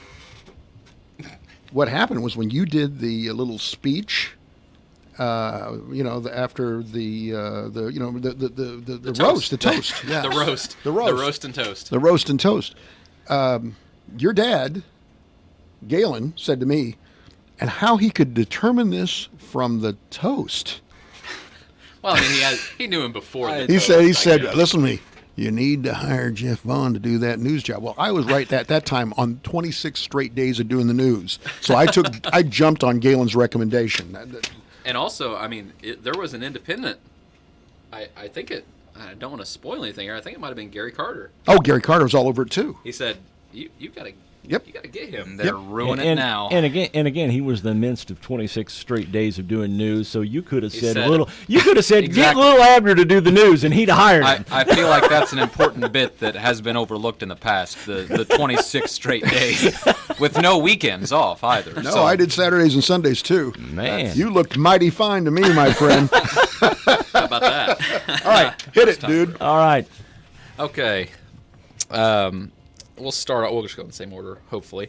S2: What happened was when you did the little speech, after the roast, the toast, yeah,
S3: the roast and toast,
S2: the roast and toast. Your dad, Galen, said to me, and how he could determine this from the toast.
S3: Well, I mean, he knew him before.
S2: He said, listen to me. You need to hire Jeff Vaughn to do that news job. Well, I was right at that time on 26 straight days of doing the news. So I jumped on Galen's recommendation.
S3: And also, I mean, there was an independent. I don't want to spoil anything here. I think it might have been Gary Carter.
S2: Oh, Gary Carter was all over it too.
S3: He said, "You got to."
S2: Yep.
S3: You got to get him.
S1: They're
S3: ruining it now.
S1: And again, he was in the midst of 26 straight days of doing news. So you could have said
S3: exactly.
S1: Get Little Abner to do the news, and he'd have hired him.
S4: I feel like that's an important bit that has been overlooked in the past. The 26 straight days with no weekends off either.
S2: No, I did Saturdays and Sundays too.
S1: Man,
S2: you looked mighty fine to me, my friend.
S3: How about that?
S2: All right, hit it, dude.
S1: All right.
S3: Okay. We'll start out. We'll just go in the same order, hopefully.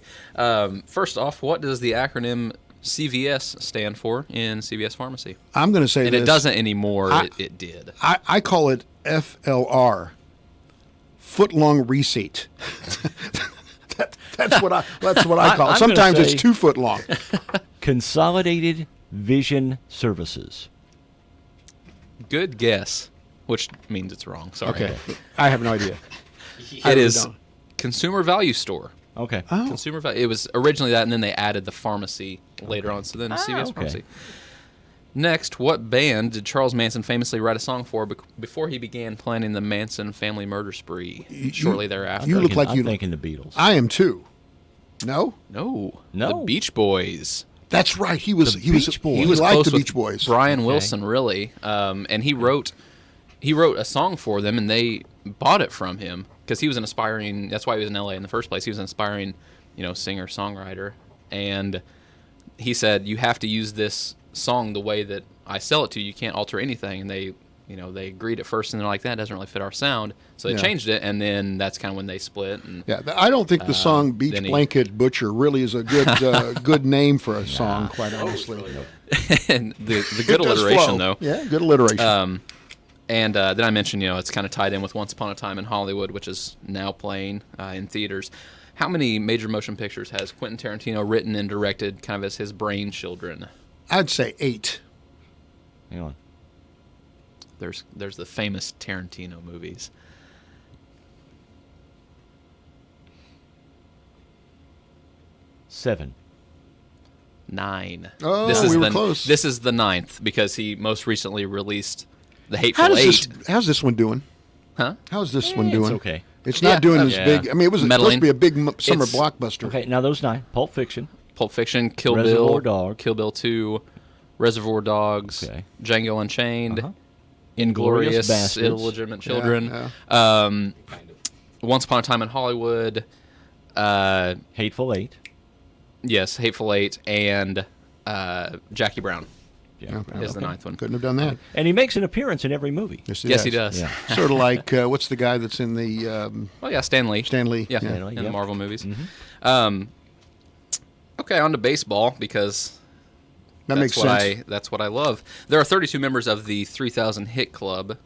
S3: First off, what does the acronym CVS stand for in CVS Pharmacy?
S2: I'm going to say
S3: and
S2: this.
S3: It doesn't anymore. It did.
S2: I call it FLR, foot-long receipt. That's what I call it. Sometimes it's 2 foot long.
S1: Consolidated Vision Services.
S3: Good guess, which means it's wrong. Sorry.
S2: Okay. I have no idea.
S3: It is Consumer Value Store.
S1: Okay.
S2: Oh.
S3: Consumer Value. It was originally that, and then they added the pharmacy later on. So then CVS Pharmacy. Next, what band did Charles Manson famously write a song for before he began planning the Manson family murder spree shortly thereafter?
S2: You look like
S1: I'm thinking the Beatles.
S2: I am too. No?
S3: No. The Beach Boys.
S2: That's right. He was
S3: He was
S2: like
S3: close
S2: the
S3: with
S2: Beach Boys.
S3: Brian Wilson, really. And he wrote a song for them, and they bought it from him because he was an aspiring. That's why he was in LA in the first place. He was an aspiring, singer songwriter, and he said, "You have to use this song the way that I sell it to you. You can't alter anything." And they agreed at first, and they're like, "That doesn't really fit our sound," so they changed it, and then that's kind of when they split. And
S2: I don't think the song "Beach Blanket Butcher" really is a good good name for a song, quite honestly.
S3: And the good alliteration, though.
S2: Yeah, good alliteration.
S3: And then I mentioned, it's kind of tied in with Once Upon a Time in Hollywood, which is now playing in theaters. How many major motion pictures has Quentin Tarantino written and directed kind of as his brainchildren?
S2: I'd say 8.
S3: Hang on. There's the famous Tarantino movies.
S1: 7.
S3: 9.
S2: Oh,
S3: this is
S2: we were
S3: the,
S2: close.
S3: This is the 9th because he most recently released The Hateful Eight.
S2: How's this one doing?
S3: Huh?
S2: How's this one doing?
S1: It's okay.
S2: It's not doing as big. I mean, it was supposed to be a big summer
S3: It's-
S2: blockbuster.
S1: Okay, now those 9. Pulp Fiction.
S3: Pulp Fiction, Kill
S1: Reservoir
S3: Bill,
S1: Dogs.
S3: Kill Bill 2, Reservoir Dogs,
S1: Okay.
S3: Django Unchained,
S1: Uh-huh.
S3: Inglorious
S1: Bastards.
S3: Illegitimate Children, Once Upon a Time in Hollywood,
S1: Hateful Eight.
S3: Yes, Hateful Eight, and Jackie Brown
S1: Yeah,
S3: is the 9th one.
S2: Couldn't have done that.
S1: And he makes an appearance in every movie.
S3: Yes, he does.
S1: Yeah.
S2: Sort of like what's the guy that's in the?
S3: Oh yeah, Stan Lee.
S2: Stan Lee.
S3: Yeah,
S1: Stan Lee,
S3: in the
S1: yep.
S3: Marvel movies. Okay, on to baseball because
S2: That makes sense.
S3: That's what I love. There are 32 members of the 3,000 Hit Club.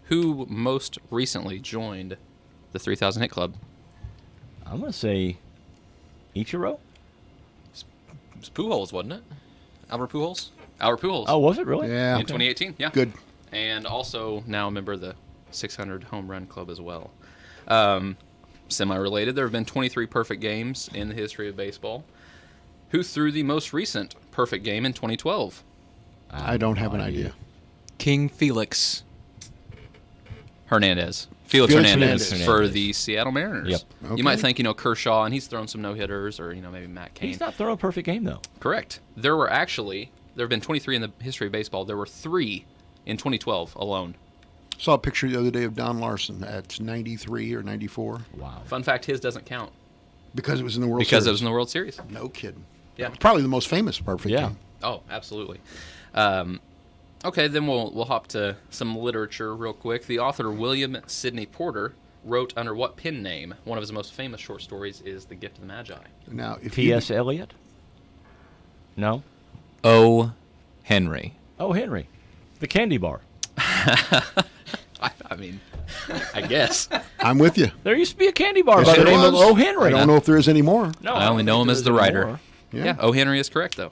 S3: Who most recently joined the 3,000 Hit Club?
S1: I'm going to say Ichiro.
S3: It was Pujols, wasn't it? Albert Pujols? Albert Pujols.
S1: Oh, was it really?
S2: Yeah.
S3: In 2018, yeah.
S2: Good.
S3: And also now a member of the 600 Home Run Club as well. Semi-related, there have been 23 perfect games in the history of baseball. Who threw the most recent perfect game in 2012?
S2: I don't have an idea.
S4: King Felix
S3: Hernandez. Felix Hernandez for the Seattle Mariners.
S1: Yep.
S2: Okay.
S3: You might think, Kershaw, and he's thrown some no-hitters, or, maybe Matt Cain.
S1: He's not throwing a perfect game, though.
S3: Correct. There have been 23 in the history of baseball. There were 3 in 2012 alone.
S2: Saw a picture the other day of Don Larson at 93 or 94.
S1: Wow.
S3: Fun fact, his doesn't count.
S2: Because it was in the World Series.
S3: Because it was in the World Series.
S2: No kidding.
S3: Yeah.
S2: Probably the most famous perfect game.
S3: Oh, absolutely. Okay, then we'll hop to some literature real quick. The author William Sidney Porter wrote under what pen name? One of his most famous short stories is The Gift of the Magi.
S2: Now, if
S1: T.S. Eliot? No?
S4: O. Henry.
S1: Oh, Henry. The candy bar.
S3: I mean, I guess.
S2: I'm with you.
S1: There used to be a candy bar
S2: Yes,
S1: by the
S2: there
S1: name of
S2: was.
S1: O. Henry.
S2: I don't know if there is any more.
S1: No,
S3: I only know him as the writer.
S2: Yeah.
S3: O. Henry is correct, though.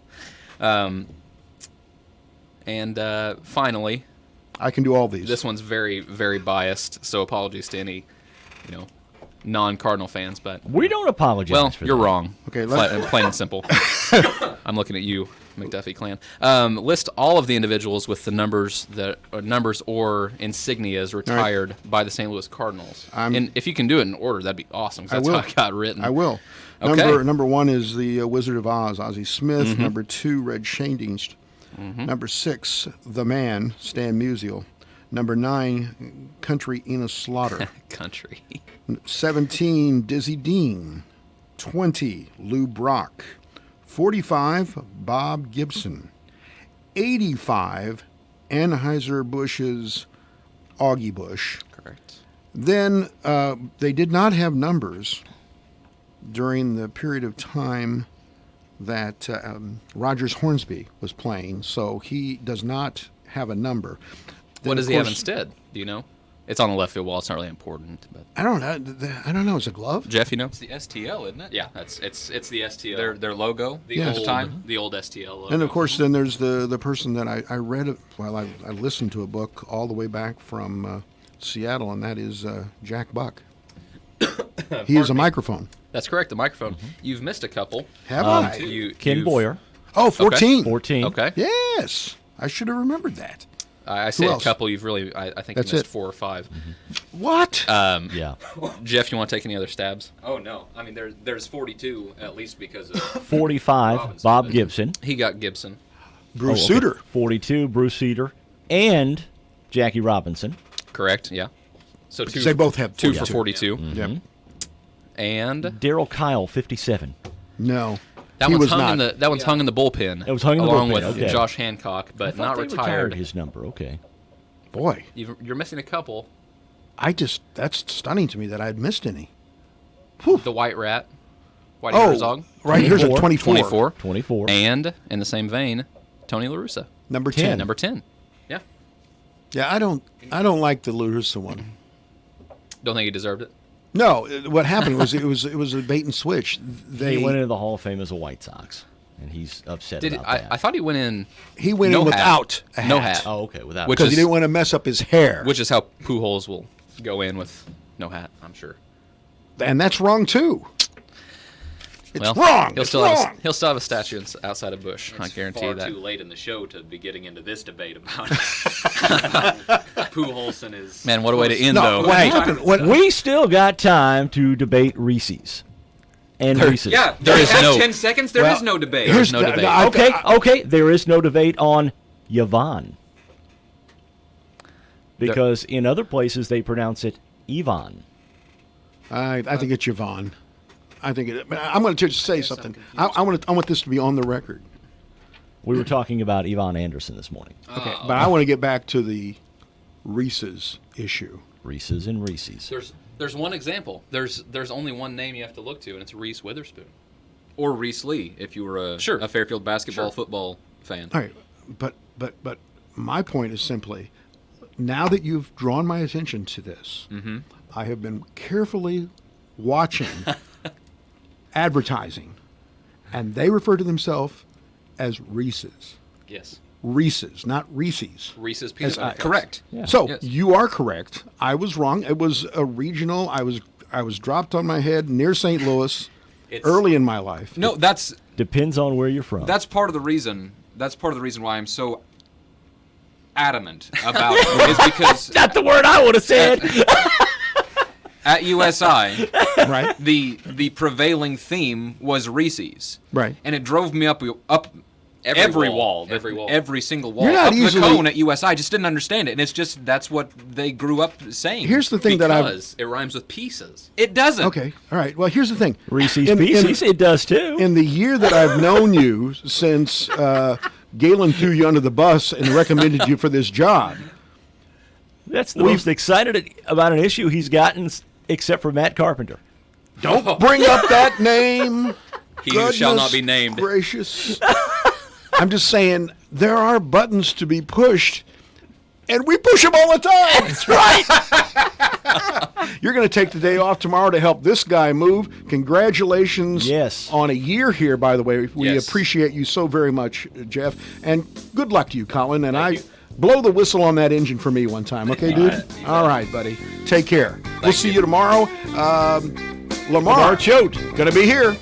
S3: And finally,
S2: I can do all these.
S3: this one's very, very biased, so apologies to any, non-Cardinal fans, but
S1: We don't apologize
S3: well,
S1: for
S3: you're
S1: that.
S3: wrong.
S2: Okay,
S3: Plain and simple. I'm looking at you, McDuffie clan. List all of the individuals with the numbers or insignias retired by the St. Louis Cardinals. And if you can do it in order, that'd be awesome. 'Cause that's how it got written.
S2: I will.
S3: Okay.
S2: Number 1 is the Wizard of Oz, Ozzie Smith. Number 2, Red Schoendienst. Number 6, The Man, Stan Musial. Number 9, Country Enos Slaughter.
S3: Country.
S2: 17, Dizzy Dean. 20, Lou Brock. 45, Bob Gibson. 85, Anheuser-Busch's Augie Busch.
S3: Correct.
S2: Then they did not have numbers during the period of time that Rogers Hornsby was playing, so he does not have a number. Then,
S3: What does
S2: of
S3: he have
S2: course-
S3: instead? Do you know? It's on the left field wall. It's not really important. But
S2: I don't know. Is it a glove?
S3: Jeff, you know?
S4: It's the STL, isn't it?
S3: Yeah, it's the STL.
S4: Their logo.
S3: The
S2: Yes.
S3: old
S4: time.
S3: the old STL logo.
S2: And of course, then there's the person that I read. I listened to a book all the way back from Seattle, and that is Jack Buck. He is a microphone.
S3: That's correct. The microphone. You've missed a couple.
S2: Have I?
S1: Ken Boyer.
S2: Oh, 14.
S3: Okay.
S1: 14.
S3: Okay.
S2: Yes, I should have remembered that.
S3: I
S2: Who
S3: say a
S2: else?
S3: couple. You've really. I think
S2: That's
S3: you missed
S2: it.
S3: 4 or 5.
S2: What?
S1: Yeah.
S3: Jeff, you want to take any other stabs?
S4: Oh no! I mean, there's 42 at least because of
S1: 45,
S4: Robinson,
S1: Bob
S4: but-
S1: Gibson.
S3: He got Gibson.
S2: Bruce
S1: okay.
S2: Sutter.
S1: 42, Bruce Sutter. And Jackie Robinson.
S3: Correct. Yeah. So
S2: Because they both have
S3: 2 for
S2: 42.
S3: 42.
S2: Yep.
S3: And
S1: Daryl Kyle, 57.
S2: No.
S3: that
S2: He
S3: one's
S2: was
S3: hung
S2: not.
S3: in the hung in the bullpen.
S1: It was hung in the
S3: along
S1: bullpen,
S3: with
S1: okay.
S3: Josh Hancock,
S1: I
S3: but
S1: thought
S3: not
S1: they
S3: retired.
S1: his number. Okay.
S2: Boy,
S3: You're missing a couple.
S2: that's stunning to me that I had missed any.
S3: The White Rat, Whitey
S2: Oh,
S3: Herzog.
S2: right here's a 24.
S3: 24. And in the same vein, Tony La Russa.
S2: Number 10.
S3: Number 10. Yeah.
S2: Yeah, I don't like the LaRussa one.
S3: Don't think he deserved it.
S2: No, what happened was it was a bait and switch. They
S1: He went into the Hall of Fame as a White Sox, and he's upset
S3: Did
S1: about
S3: I,
S1: that.
S3: I thought he went in.
S2: He went
S3: no
S2: in
S3: hat.
S2: without a hat.
S3: No hat.
S1: Oh, okay, without
S3: Which
S2: because he
S3: is-
S2: didn't want to mess up his hair.
S3: Which is how Pujols will go in with no hat, I'm sure.
S2: And that's wrong too. It's wrong.
S3: He'll
S2: It's
S3: still
S2: wrong.
S3: he'll still have a statue outside of Bush. I guarantee
S4: far
S3: you that.
S4: too late in the show to be getting into this debate about Pujols and his.
S3: Man, what a way to end,
S2: No,
S3: though.
S2: what happened?
S1: We still got time to debate Reese's. And Reese's.
S4: Yeah,
S3: There is no-
S4: 10 seconds. There is no debate.
S3: There's no debate.
S1: Okay, there is no debate on Yvonne. Because in other places they pronounce it Yvonne.
S2: I think it's Yvonne. I'm going to just say something. I want this to be on the record.
S1: We were talking about Yvonne Anderson this morning.
S2: Okay, but I want to get back to the Reese's issue.
S1: Reese's and Reese's.
S3: There's one example. There's only one name you have to look to, and it's Reese Witherspoon.
S4: Or Reese Lee, if you were a Fairfield basketball football fan.
S2: All right, but my point is simply, now that you've drawn my attention to this, I have been carefully watching advertising, and they refer to themselves as Reese's.
S3: Yes.
S2: Reese's, not Reese's.
S3: Reese's peanut butter cups.
S4: Correct.
S1: Yeah.
S2: So
S3: Yes.
S2: you are correct. I was wrong. It was a regional. I was dropped on my head near St. Louis early in my life.
S4: No, that's
S1: Depends on where you're from.
S4: That's part of the reason. That's part of the reason why I'm so adamant about it, is because
S1: not the word I would have said.
S4: at USI,
S2: right,
S4: the prevailing theme was Reese's,
S2: right,
S4: and it drove me up every wall, every single wall,
S2: You're not
S4: up
S2: easily-
S4: the cone at USI. I just didn't understand it, and it's just that's what they grew up saying.
S2: Here's the thing
S3: because it rhymes with pieces.
S4: It doesn't.
S2: Okay, all right. Well, here's the thing.
S1: Reese's Pieces, it does too.
S2: In the year that I've known you, since Galen threw you under the bus and recommended you for this job,
S1: That's the most excited about an issue he's gotten, except for Matt Carpenter.
S2: don't bring up that name.
S3: He who shall not
S2: Goodness
S3: be named.
S2: Gracious. I'm just saying there are buttons to be pushed, and we push them all the time. That's right. You're going to take the day off tomorrow to help this guy move. Congratulations on a year here, by the way. We appreciate you so very much, Jeff. And good luck to you, Colin. And blow the whistle on that engine for me one time, okay, dude? All right, buddy. Take care. We'll see you tomorrow. Lamar Choate going to be here.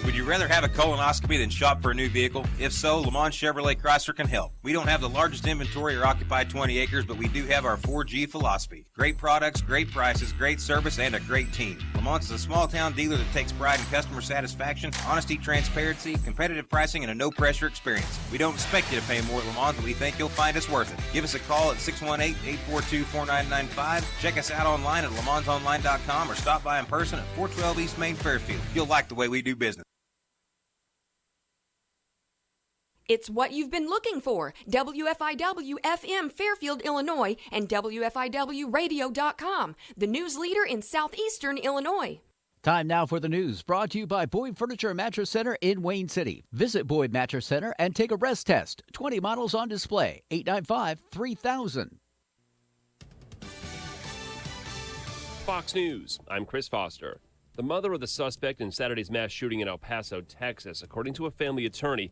S5: Would you rather have a colonoscopy than shop for a new vehicle? If so, Lamont Chevrolet Chrysler can help. We don't have the largest inventory or occupy 20 acres, but we do have our 4G philosophy. Great products, great prices, great service, and a great team. Lamont is a small town dealer that takes pride in customer satisfaction, honesty, transparency, competitive pricing, and a no-pressure experience. We don't expect you to pay more at Lamont, but we think you'll find us worth it. Give us a call at 618-842-4995. Check us out online at lamontsonline.com or stop by in person at 412 East Main Fairfield. You'll like the way we do business.
S6: It's what you've been looking for. WFIW FM Fairfield, Illinois, and WFIWradio.com, the news leader in southeastern Illinois.
S7: Time now for the news, brought to you by Boyd Furniture and Mattress Center in Wayne City. Visit Boyd Mattress Center and take a rest test. 20 models on display. 895-3000.
S24: Fox News, I'm Chris Foster. The mother of the suspect in Saturday's mass shooting in El Paso, Texas, according to a family attorney,